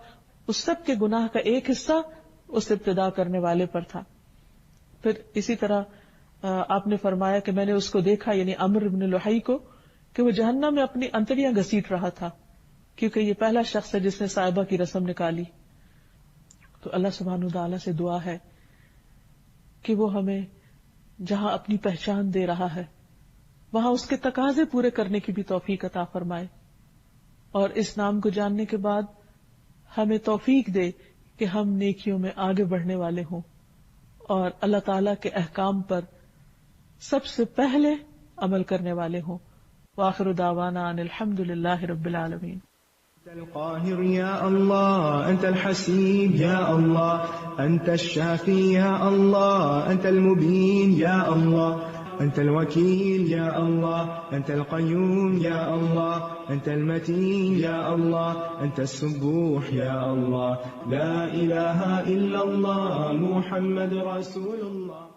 اس سب کے گناہ کا ایک حصہ اس ابتدا کرنے والے پر تھا. پھر اسی طرح آپ نے فرمایا کہ میں نے اس کو دیکھا، یعنی عمرو ابن لحی کو، کہ وہ جہنم میں اپنی انتڑیاں گھسیٹ رہا تھا، کیونکہ یہ پہلا شخص ہے جس نے صائبہ کی رسم نکالی. تو اللہ سبحانہ وتعالیٰ سے دعا ہے کہ وہ ہمیں جہاں اپنی پہچان دے رہا ہے وہاں اس کے تقاضے پورے کرنے کی بھی توفیق عطا فرمائے، اور اس نام کو جاننے کے بعد ہمیں توفیق دے کہ ہم نیکیوں میں آگے بڑھنے والے ہوں اور اللہ تعالیٰ کے احکام پر سب سے پہلے عمل کرنے والے ہوں. وآخر دعوانا ان الحمد للہ رب العالمین. أنت القاهر يا الله، أنت الحسيب يا الله، أنت الشافي يا الله، أنت المبين يا الله، أنت الوكيل يا الله، أنت القيوم يا الله، أنت المتين يا الله، أنت السبوح يا الله، لا إله إلا الله، محمد رسول الله.